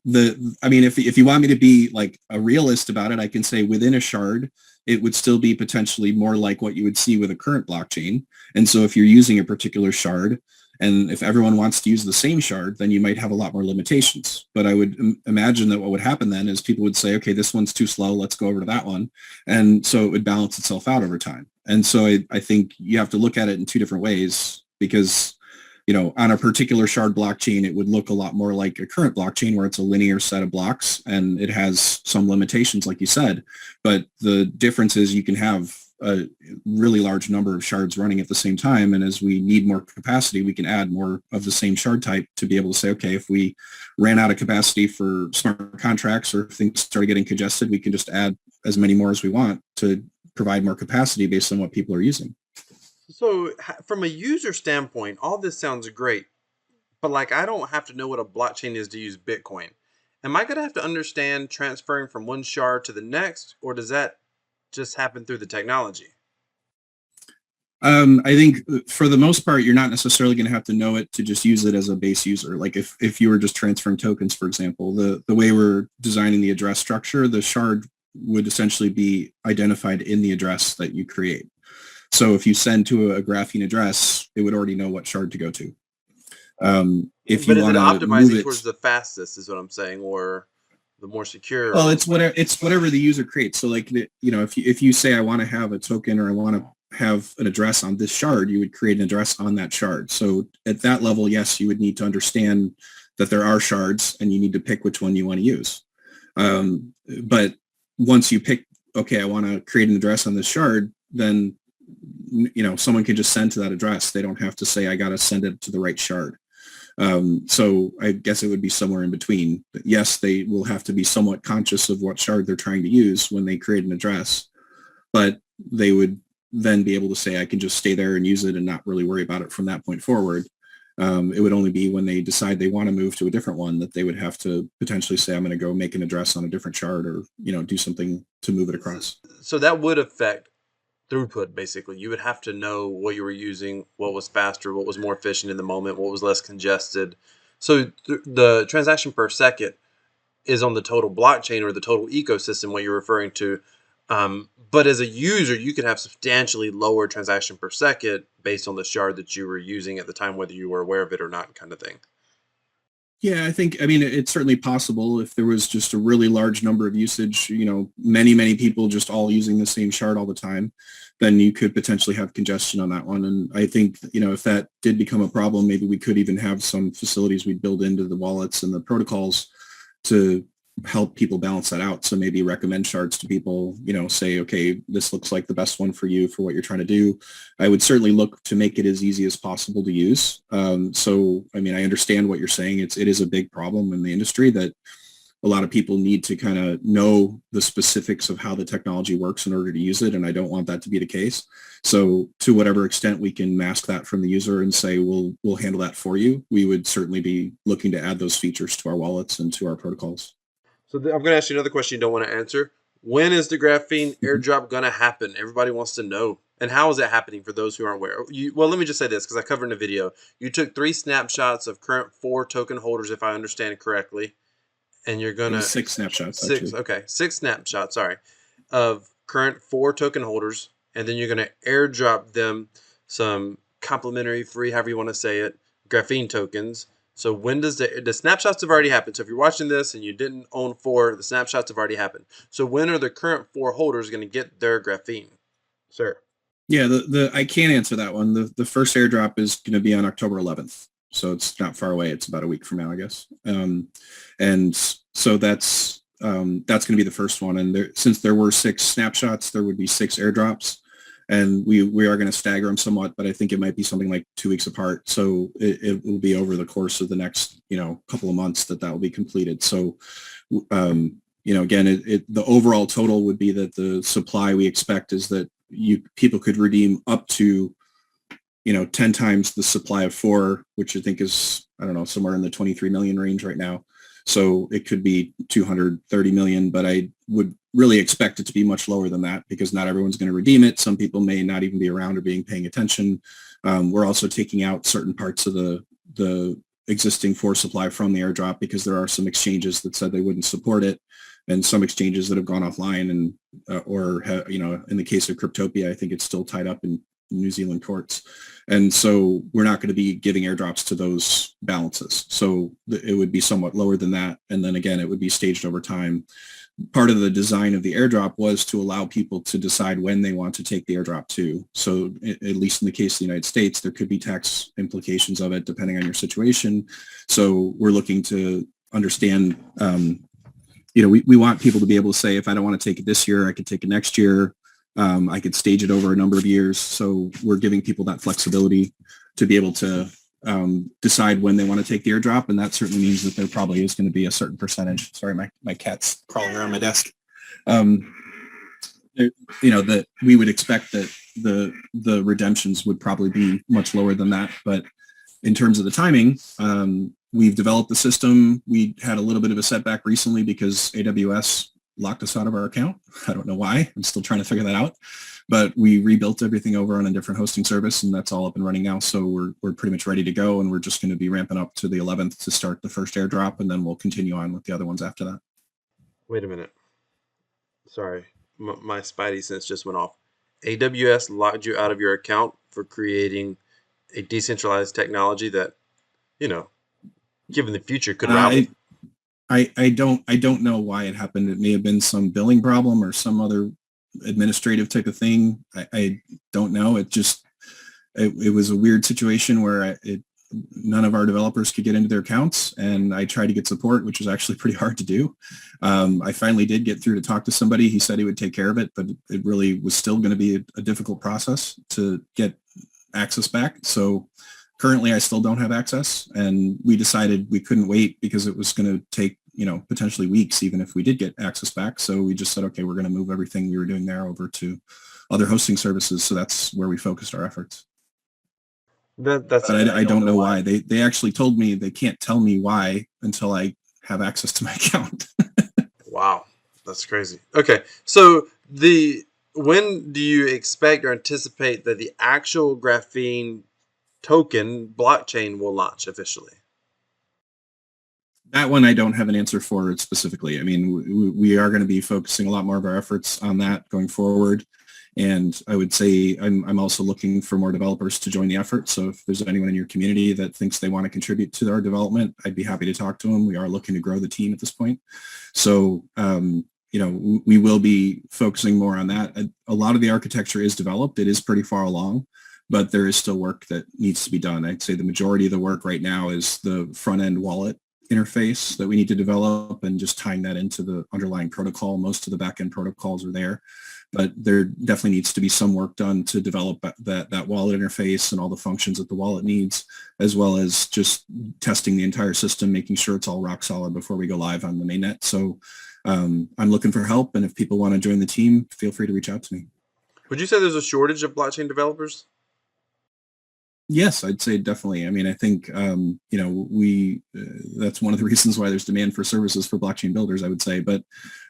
I mean, if you want me to be like a realist about it, I can say within a shard, it would still be potentially more like what you would see with a current blockchain. And so if you're using a particular shard, and if everyone wants to use the same shard, then you might have a lot more limitations. But I would imagine that what would happen then is people would say, okay, this one's too slow. Let's go over to that one. And so it would balance itself out over time. And so I think you have to look at it in two different ways because, on a particular shard blockchain, it would look a lot more like a current blockchain where it's a linear set of blocks and it has some limitations, like you said. But the difference is you can have a really large number of shards running at the same time. And as we need more capacity, we can add more of the same shard type to be able to say, okay, if we ran out of capacity for smart contracts or if things started getting congested, we can just add as many more as we want to provide more capacity based on what people are using. So, from a user standpoint, all this sounds great, but like, I don't have to know what a blockchain is to use Bitcoin. Am I going to have to understand transferring from one shard to the next, or does that just happen through the technology? I think for the most part, you're not necessarily going to have to know it to just use it as a base user. Like if you were just transferring tokens, for example, the way we're designing the address structure, the shard would essentially be identified in the address that you create. So if you send to a graphene address, it would already know what shard to go to. If But you is it want to move optimizing it, towards the fastest, is what I'm saying, or the more secure? well, Or it's whatever the user creates. So like, if you say I want to have a token or I want to have an address on this shard, you would create an address on that shard. So at that level, yes, you would need to understand that there are shards and you need to pick which one you want to use. But once you pick, okay, I want to create an address on this shard, then someone can just send to that address. They don't have to say I got to send it to the right shard. So I guess it would be somewhere in between. But yes, they will have to be somewhat conscious of what shard they're trying to use when they create an address, but they would then be able to say I can just stay there and use it and not really worry about it from that point forward. It would only be when they decide they want to move to a different one that they would have to potentially say, I'm going to go make an address on a different shard or, do something to move it across. so that would affect throughput. Basically, you would have to know what you were using, what was faster, what was more efficient in the moment, what was less congested. So the transaction per second is on the total blockchain or the total ecosystem, what you're referring to. But as a user, you could have substantially lower transaction per second based on the shard that you were using at the time, whether you were aware of it or not, kind of thing. Yeah, I mean, it's certainly possible if there was just a really large number of usage, many, many people just all using the same shard all the time, then you could potentially have congestion on that one. And I think, if that did become a problem, maybe we could even have some facilities we'd build into the wallets and the protocols to help people balance that out. So maybe recommend shards to people, say, okay, this looks like the best one for you for what you're trying to do. I would certainly look to make it as easy as possible to use. So, I mean, I understand what you're saying. It is a big problem in the industry that a lot of people need to kind of know the specifics of how the technology works in order to use it. And I don't want that to be the case. So to whatever extent we can mask that from the user and say, we'll handle that for you, we would certainly be looking to add those features to our wallets and to our protocols. So I'm going to ask you another question you don't want to answer. When is the graphene Mhm. airdrop going to happen? Everybody wants to know. And how is it happening for those who aren't aware? Well, let me just say this because I covered in the video. You took 3 snapshots of current 4 token holders, if I understand correctly, and you're It was gonna 6 snapshots six. actually. Okay, 6 snapshots. Sorry, of current 4 token holders, and then you're gonna airdrop them some complimentary, free, however you want to say it, graphene tokens. So when does the snapshots have already happened? So if you're watching this and you didn't own 4, the snapshots have already happened. So when are the current 4 holders going to get their graphene, sir? Yeah, the I can't answer that one. The first airdrop is going to be on October 11th, so it's not far away. It's about a week from now, I guess. And so that's going to be the first one. And since there were 6 snapshots, there would be 6 airdrops. and we are going to stagger them somewhat, but I think it might be something like 2 weeks apart. So it will be over the course of the next, couple of months that will be completed. So, again, the overall total would be that the supply we expect is that people could redeem up to 10 times the supply of 4, which I think is, I don't know, somewhere in the 23 million range right now. So it could be 230 million, but I would really expect it to be much lower than that because not everyone's going to redeem it. Some people may not even be around or paying attention. We're also taking out certain parts of the existing 4 supply from the airdrop because there are some exchanges that said they wouldn't support it, and some exchanges that have gone offline, and in the case of Cryptopia, I think it's still tied up in New Zealand courts. And so we're not going to be giving airdrops to those balances. So it would be somewhat lower than that. And then again, it would be staged over time. Part of the design of the airdrop was to allow people to decide when they want to take the airdrop to. So at least in the case of the United States, there could be tax implications of it depending on your situation. So we're looking to understand, we want people to be able to say, if I don't want to take it this year, I could take it next year. I could stage it over a number of years. So we're giving people that flexibility to be able to decide when they want to take the airdrop. And that certainly means that there probably is going to be a certain percentage. Sorry, my cat's crawling around my desk. That we would expect that the redemptions would probably be much lower than that. But in terms of the timing, we've developed the system. We had a little bit of a setback recently because AWS locked us out of our account. I don't know why. I'm still trying to figure that out. But we rebuilt everything over on a different hosting service, and that's all up and running now. So we're pretty much ready to go, and we're just going to be ramping up to the 11th to start the first airdrop, and then we'll continue on with the other ones after that. Wait a minute. Sorry, my spidey sense just went off. AWS locked you out of your account for creating a decentralized technology that, given the future, could rival. I don't know why it happened. It may have been some billing problem or some other administrative type of thing. I don't know. It was a weird situation where none of our developers could get into their accounts, and I tried to get support, which was actually pretty hard to do. I finally did get through to talk to somebody. He said he would take care of it, but it really was still going to be a difficult process to get access back. So currently I still don't have access, and we decided we couldn't wait because it was going to take, potentially weeks, even if we did get access back. So we just said, okay, we're going to move everything we were doing there over to other hosting services. So that's where we focused our efforts. But I don't know why. They actually told me they can't tell me why until I have access to my account. Wow, that's crazy. Okay, so when do you expect or anticipate that the actual Graphene token blockchain will launch officially? That one I don't have an answer for it specifically. I mean, we are going to be focusing a lot more of our efforts on that going forward. And I would say I'm also looking for more developers to join the effort. So if there's anyone in your community that thinks they want to contribute to our development, I'd be happy to talk to them. We are looking to grow the team at this point. So, we will be focusing more on that. A lot of the architecture is developed. It is pretty far along, but there is still work that needs to be done. I'd say the majority of the work right now is the front-end wallet interface that we need to develop and just tying that into the underlying protocol. Most of the back-end protocols are there, but there definitely needs to be some work done to develop that wallet interface and all the functions that the wallet needs, as well as just testing the entire system, making sure it's all rock solid before we go live on the mainnet. So I'm looking for help, and if people want to join the team, feel free to reach out to me. Would you say there's a shortage of blockchain developers? Yes, I'd say definitely. I mean, I think, that's one of the reasons why there's demand for services for blockchain builders, I would say. But,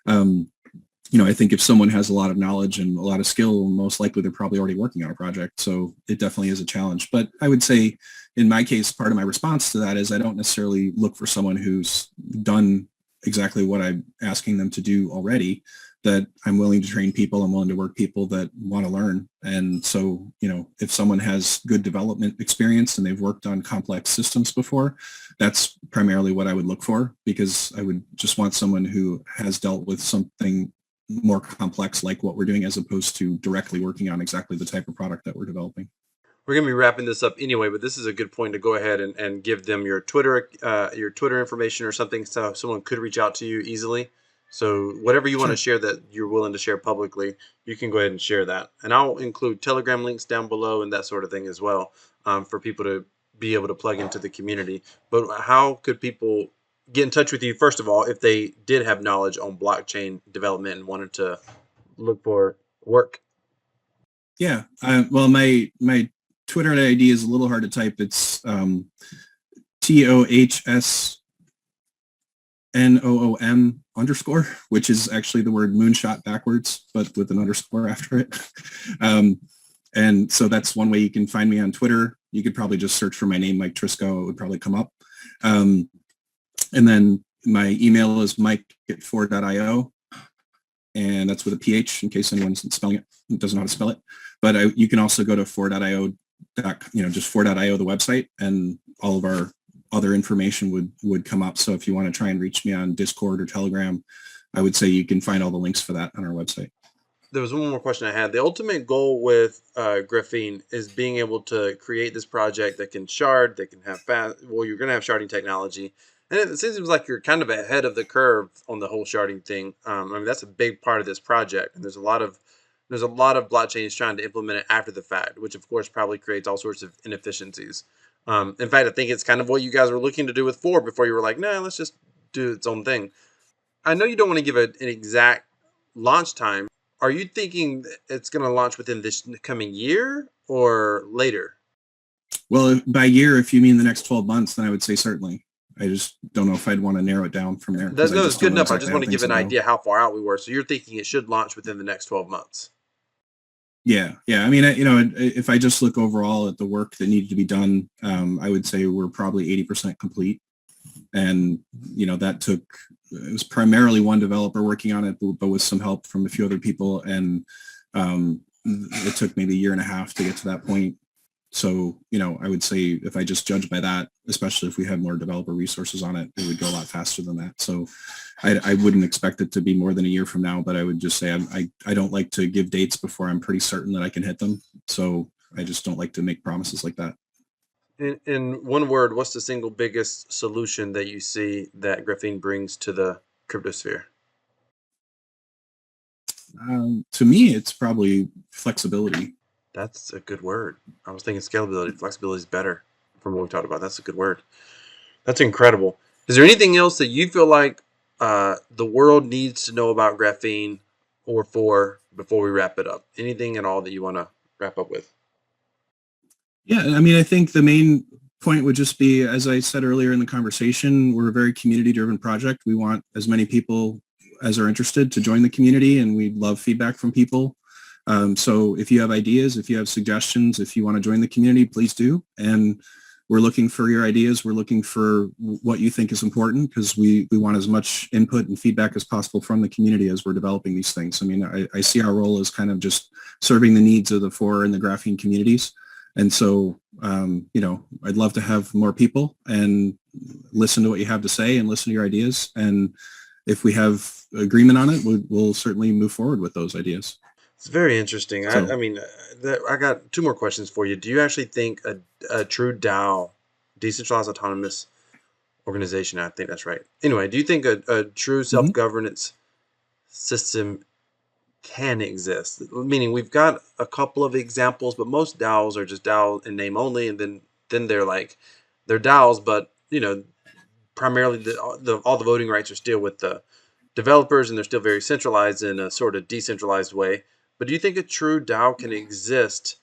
I think if someone has a lot of knowledge and a lot of skill, most likely they're probably already working on a project. So it definitely is a challenge. But I would say in my case, part of my response to that is I don't necessarily look for someone who's done exactly what I'm asking them to do already. That I'm willing to train people. I'm willing to work people that want to learn. And so, if someone has good development experience and they've worked on complex systems before, that's primarily what I would look for, because I would just want someone who has dealt with something more complex like what we're doing, as opposed to directly working on exactly the type of product that we're developing. We're going to be wrapping this up anyway, but this is a good point to go ahead and give them your Twitter information or something, so someone could reach out to you easily. So whatever you want to Sure. share that you're willing to share publicly, you can go ahead and share that. And I'll include Telegram links down below and that sort of thing as well, for people to be able to plug into the community. But how could people get in touch with you, first of all, if they did have knowledge on blockchain development and wanted to look for work? Yeah. Well, my Twitter ID is a little hard to type. It's TOHSNOOM_, which is actually the word moonshot backwards, but with an underscore after it. And so that's one way you can find me on Twitter. You could probably just search for my name, Mike Trisco. It would probably come up. And then my email is mike@4.io, and that's with a PH in case anyone's spelling it, doesn't know how to spell it. But you can also go to 4.io, just 4.io, the website, and all of our other information would come up. So if you want to try and reach me on Discord or Telegram, I would say you can find all the links for that on our website. There was one more question I had. The ultimate goal with Graphene is being able to create this project that can shard, that can have fast. Well, you're going to have sharding technology, and it seems like you're kind of ahead of the curve on the whole sharding thing. I mean, that's a big part of this project, and there's a lot of blockchains trying to implement it after the fact, which of course probably creates all sorts of inefficiencies. In fact, I think it's kind of what you guys were looking to do with 4 before you were like, nah, let's just do its own thing. I know you don't want to give an exact launch time. Are you thinking it's going to launch within this coming year or later? Well, by year, if you mean the next 12 months, then I would say certainly. I just don't know if I'd want to narrow it down from there. That's, I no, it's just good don't know enough. I just exactly how want to give things an will go. idea how far out we were. So you're thinking it should launch within the next 12 months. Yeah. I mean, if I just look overall at the work that needed to be done, I would say we're probably 80% complete. And, it was primarily one developer working on it, but with some help from a few other people. And it took maybe a year and a half to get to that point. So, I would say if I just judge by that, especially if we had more developer resources on it, it would go a lot faster than that. So I wouldn't expect it to be more than a year from now, but I would just say I don't like to give dates before I'm pretty certain that I can hit them. So I just don't like to make promises like that. In one word, what's the single biggest solution that you see that Graphene brings to the cryptosphere? To me, it's probably flexibility. That's a good word. I was thinking scalability. Flexibility is better from what we talked about. That's a good word. That's incredible. Is there anything else that you feel like the world needs to know about graphene or 4 before we wrap it up? Anything at all that you want to wrap up with? Yeah, I mean, I think the main point would just be, as I said earlier in the conversation, we're a very community-driven project. We want as many people as are interested to join the community, and we love feedback from people. So if you have ideas, if you have suggestions, if you want to join the community, please do. And we're looking for your ideas. We're looking for what you think is important, because we want as much input and feedback as possible from the community as we're developing these things. I mean, I see our role as kind of just serving the needs of the 4 and the graphene communities. And so, I'd love to have more people and listen to what you have to say and listen to your ideas. And if we have agreement on it, we'll certainly move forward with those ideas. It's very interesting. I So, mean, I got 2 more questions for you. Do you actually think a true DAO, decentralized autonomous organization, I think that's right. Anyway, do you think a true mhm. self-governance system can exist? Meaning we've got a couple of examples, but most DAOs are just DAO in name only, and then they're DAOs, but primarily all the voting rights are still with the developers, and they're still very centralized in a sort of decentralized way. But do you think a true DAO can exist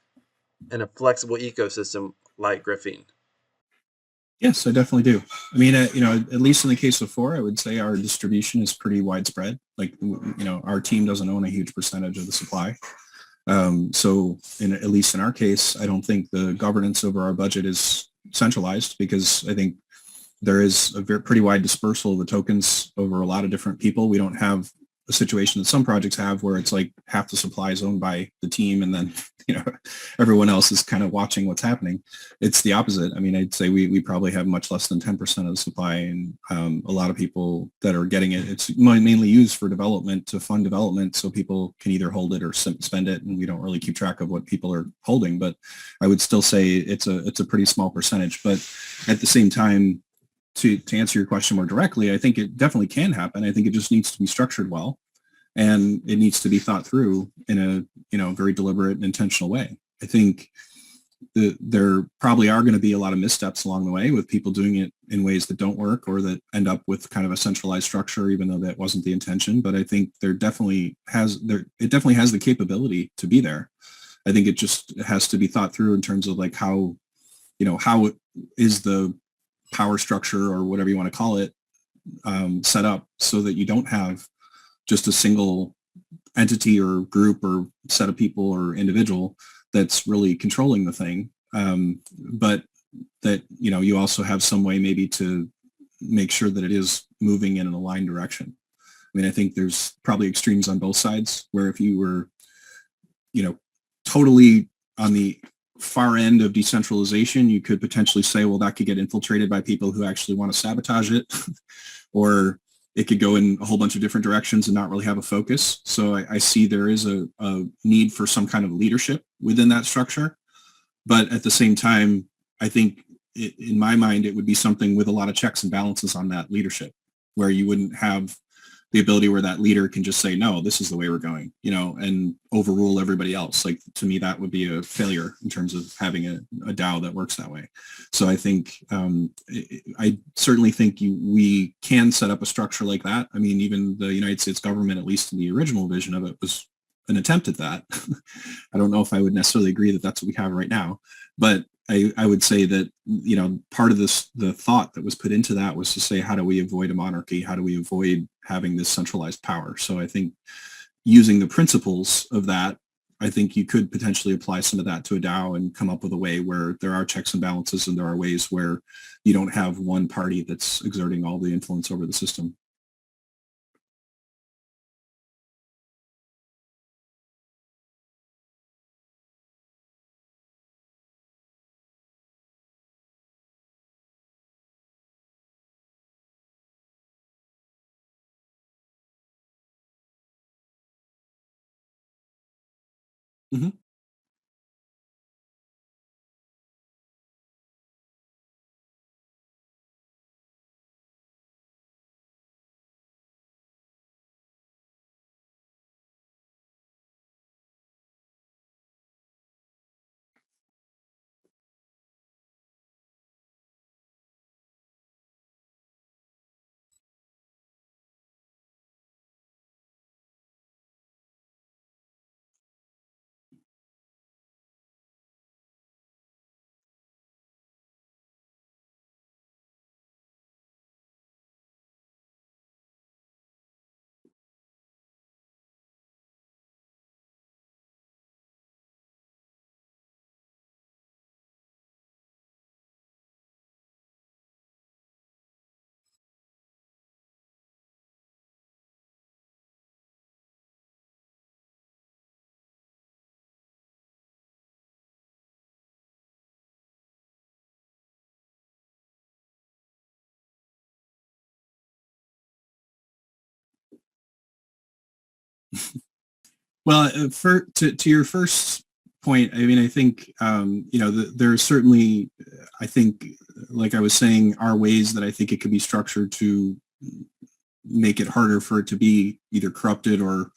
in a flexible ecosystem like Graphene? Yes, I definitely do. I mean, at least in the case of 4, I would say our distribution is pretty widespread. Like, our team doesn't own a huge percentage of the supply. So at least in our case, I don't think the governance over our budget is centralized, because I think there is a pretty wide dispersal of the tokens over a lot of different people. We don't have a situation that some projects have where it's like half the supply is owned by the team, and then everyone else is kind of watching what's happening. It's the opposite. I mean, I'd say we probably have much less than 10% of the supply, and a lot of people that are getting it, it's mainly used for development, to fund development, so people can either hold it or spend it, and we don't really keep track of what people are holding. But I would still say it's a pretty small percentage. But at the same time, to answer your question more directly, I think it definitely can happen. I think it just needs to be structured well, and it needs to be thought through in a very deliberate and intentional way. I think there probably are going to be a lot of missteps along the way with people doing it in ways that don't work or that end up with kind of a centralized structure, even though that wasn't the intention. But I think it definitely has the capability to be there. I think it just has to be thought through in terms of like how is the power structure or whatever you want to call it set up so that you don't have just a single entity or group or set of people or individual that's really controlling the thing, but that you also have some way maybe to make sure that it is moving in an aligned direction. I mean, I think there's probably extremes on both sides where if you were totally on the far end of decentralization, you could potentially say, well, that could get infiltrated by people who actually want to sabotage it, or it could go in a whole bunch of different directions and not really have a focus. So I see there is a need for some kind of leadership within that structure. But at the same time, I think in my mind, it would be something with a lot of checks and balances on that leadership, where you wouldn't have the ability where that leader can just say, no, this is the way we're going, and overrule everybody else. Like, to me, that would be a failure in terms of having a DAO that works that way. So I think, I certainly think we can set up a structure like that. I mean, even the United States government, at least in the original vision of it, was an attempt at that. I don't know if I would necessarily agree that that's what we have right now, but I would say that, part of the thought that was put into that was to say, how do we avoid a monarchy? How do we avoid having this centralized power? So I think using the principles of that, I think you could potentially apply some of that to a DAO and come up with a way where there are checks and balances and there are ways where you don't have one party that's exerting all the influence over the system. Mhm. Well, to your first point, I mean, I think there's certainly, I think, like I was saying, are ways that I think it could be structured to make it harder for it to be either corrupted or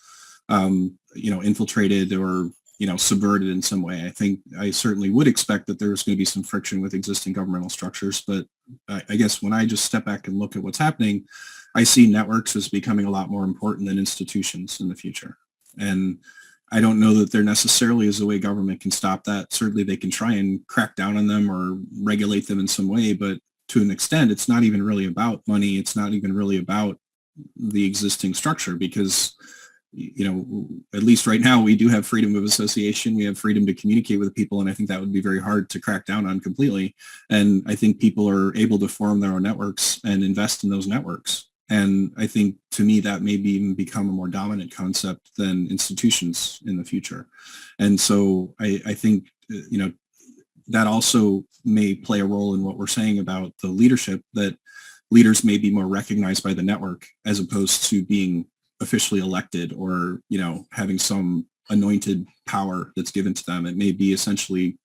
infiltrated or subverted in some way. I think I certainly would expect that there's going to be some friction with existing governmental structures, but I guess when I just step back and look at what's happening, I see networks as becoming a lot more important than institutions in the future. And I don't know that there necessarily is a way government can stop that. Certainly they can try and crack down on them or regulate them in some way, but to an extent, it's not even really about money. It's not even really about the existing structure because, at least right now, we do have freedom of association. We have freedom to communicate with people. And I think that would be very hard to crack down on completely. And I think people are able to form their own networks and invest in those networks. And I think, to me, that may even become a more dominant concept than institutions in the future. And so I think, that also may play a role in what we're saying about the leadership, that leaders may be more recognized by the network as opposed to being officially elected or, having some anointed power that's given to them. It may be essentially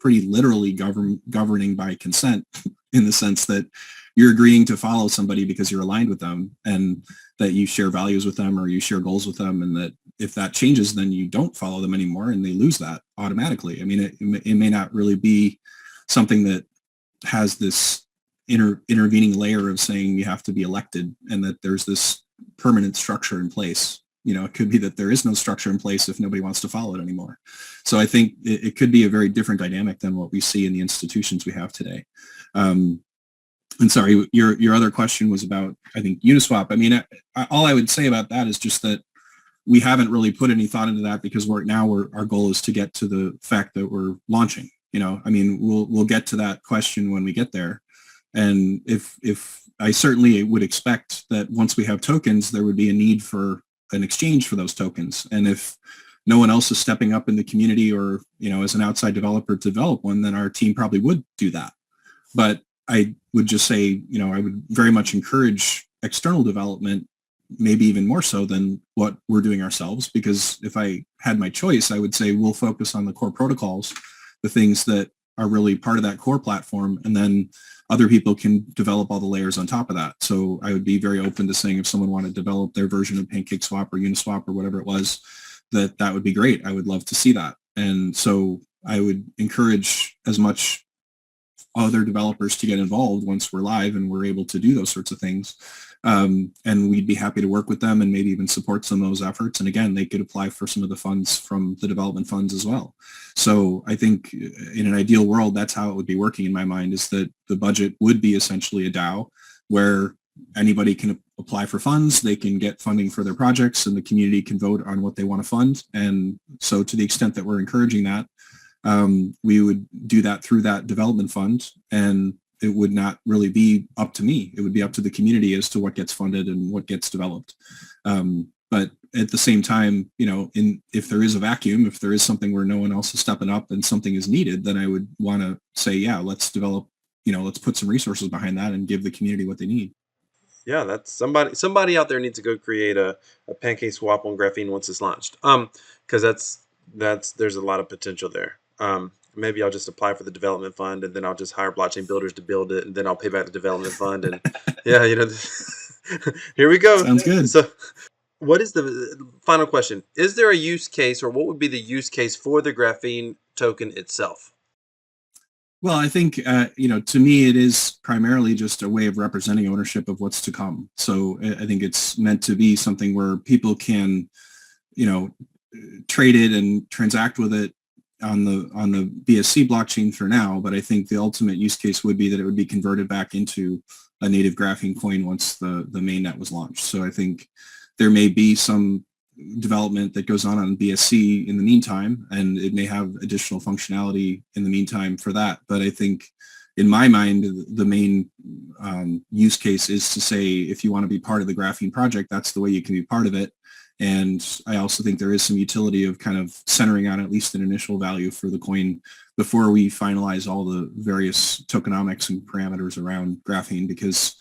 pretty literally governing by consent in the sense that you're agreeing to follow somebody because you're aligned with them and that you share values with them or you share goals with them, and that if that changes, then you don't follow them anymore and they lose that automatically. I mean, it may not really be something that has this intervening layer of saying you have to be elected and that there's this permanent structure in place. It could be that there is no structure in place if nobody wants to follow it anymore. So I think it could be a very different dynamic than what we see in the institutions we have today. And sorry, your other question was about, I think, Uniswap. I mean, all I would say about that is just that we haven't really put any thought into that because our goal is to get to the fact that we're launching. I mean, we'll get to that question when we get there. And if I certainly would expect that once we have tokens, there would be a need for an exchange for those tokens. And if no one else is stepping up in the community or, as an outside developer to develop one, then our team probably would do that. But I would just say, I would very much encourage external development, maybe even more so than what we're doing ourselves, because if I had my choice, I would say we'll focus on the core protocols, the things that are really part of that core platform, and then other people can develop all the layers on top of that. So I would be very open to saying if someone wanted to develop their version of PancakeSwap or Uniswap or whatever it was, that would be great. I would love to see that. And so I would encourage as much other developers to get involved once we're live and we're able to do those sorts of things. And we'd be happy to work with them and maybe even support some of those efforts. And again, they could apply for some of the funds from the development funds as well. So I think in an ideal world, that's how it would be working in my mind, is that the budget would be essentially a DAO where anybody can apply for funds, they can get funding for their projects, and the community can vote on what they want to fund. And so to the extent that we're encouraging that, we would do that through that development fund, and it would not really be up to me. It would be up to the community as to what gets funded and what gets developed. But at the same time, if there is a vacuum, if there is something where no one else is stepping up and something is needed, then I would want to say, yeah, let's develop, let's put some resources behind that and give the community what they need. Yeah, that's somebody out there needs to go create a pancake swap on graphene once it's launched. Because there's a lot of potential there. Maybe I'll just apply for the development fund, and then I'll just hire blockchain builders to build it, and then I'll pay back the development fund. And yeah, here we go. Sounds good. So, what is the final question? Is there a use case, or what would be the use case for the graphene token itself? Well, I think, to me, it is primarily just a way of representing ownership of what's to come. So I think it's meant to be something where people can, trade it and transact with it on the BSC blockchain for now. But I think the ultimate use case would be that it would be converted back into a native graphene coin once the mainnet was launched. So I think there may be some development that goes on BSC in the meantime, and it may have additional functionality in the meantime for that. But I think in my mind, the main use case is to say, if you want to be part of the graphene project, that's the way you can be part of it. And I also think there is some utility of kind of centering on at least an initial value for the coin before we finalize all the various tokenomics and parameters around graphene, because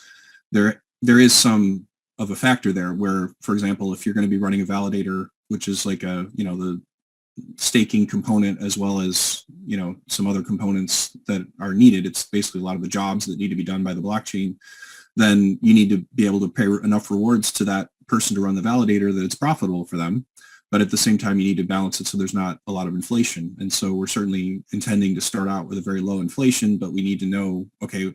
there is some of a factor there where, for example, if you're going to be running a validator, which is like the staking component as well as, some other components that are needed, it's basically a lot of the jobs that need to be done by the blockchain, then you need to be able to pay enough rewards to that person to run the validator that it's profitable for them. But at the same time, you need to balance it so there's not a lot of inflation. And so we're certainly intending to start out with a very low inflation, but we need to know, okay,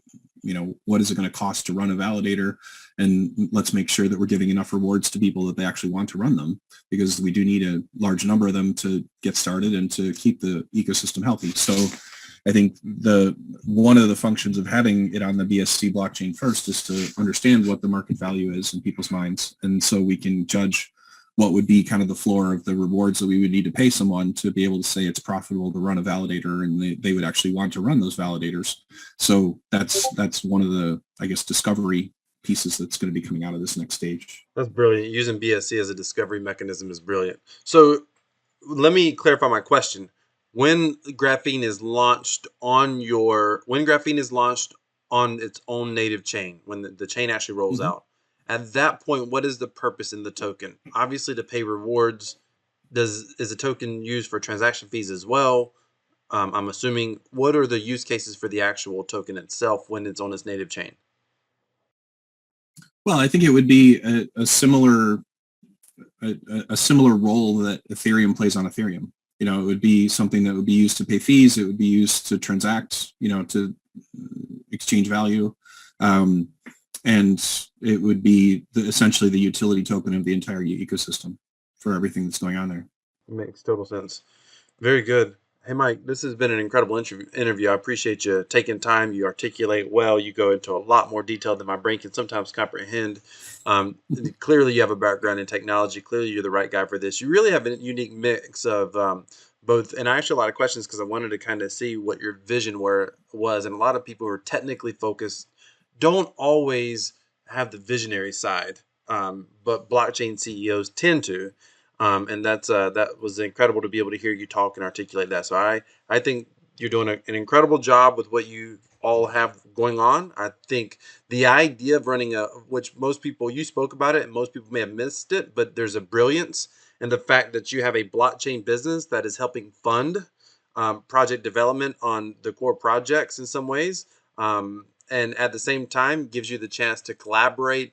what is it going to cost to run a validator? And let's make sure that we're giving enough rewards to people that they actually want to run them, because we do need a large number of them to get started and to keep the ecosystem healthy. So I think one of the functions of having it on the BSC blockchain first is to understand what the market value is in people's minds. And so we can judge what would be kind of the floor of the rewards that we would need to pay someone to be able to say it's profitable to run a validator, and they would actually want to run those validators. So that's one of the, I guess, discovery pieces that's going to be coming out of this next stage. That's brilliant. Using BSC as a discovery mechanism is brilliant. So let me clarify my question. When graphene is launched on its own native chain, when the chain actually rolls out, at that point, what is the purpose in the token? Obviously, to pay rewards. Is the token used for transaction fees as well? I'm assuming. What are the use cases for the actual token itself when it's on its native chain? Well, I think it would be a similar a similar role that Ethereum plays on Ethereum. You know, it would be something that would be used to pay fees. It would be used to transact, you know, to exchange value. Um, and it would be essentially the utility token of the entire ecosystem for everything that's going on there. Makes total sense. Very good. Hey, Mike, this has been an incredible interview. I appreciate you taking time. You articulate well. You go into a lot more detail than my brain can sometimes comprehend. Clearly, you have a background in technology. Clearly, you're the right guy for this. You really have a unique mix of both. And I asked you a lot of questions because I wanted to kind of see what your vision was. And a lot of people who are technically focused don't always have the visionary side, but blockchain CEOs tend to. And that was incredible to be able to hear you talk and articulate that. So I think you're doing an incredible job with what you all have going on. I think the idea of running which most people, you spoke about it and most people may have missed it, but there's a brilliance in the fact that you have a blockchain business that is helping fund project development on the core projects in some ways. And at the same time gives you the chance to collaborate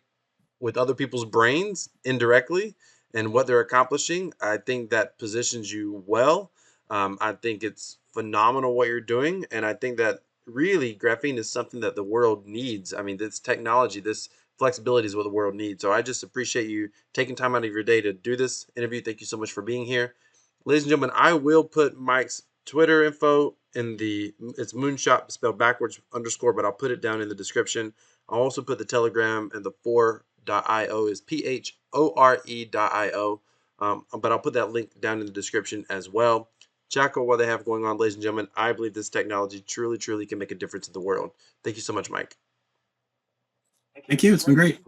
with other people's brains indirectly and what they're accomplishing. I think that positions you well. I think it's phenomenal what you're doing. And I think that really graphene is something that the world needs. I mean, this technology, this flexibility is what the world needs. So I just appreciate you taking time out of your day to do this interview. Thank you so much for being here. Ladies and gentlemen, I will put Mike's Twitter info in it's Moonshot spelled backwards underscore, but I'll put it down in the description. I'll also put the Telegram and the 4.io is PHORE.io. But I'll put that link down in the description as well. Check out what they have going on, ladies and gentlemen. I believe this technology truly, truly can make a difference in the world. Thank you so much, Mike. Thank you. It's been great.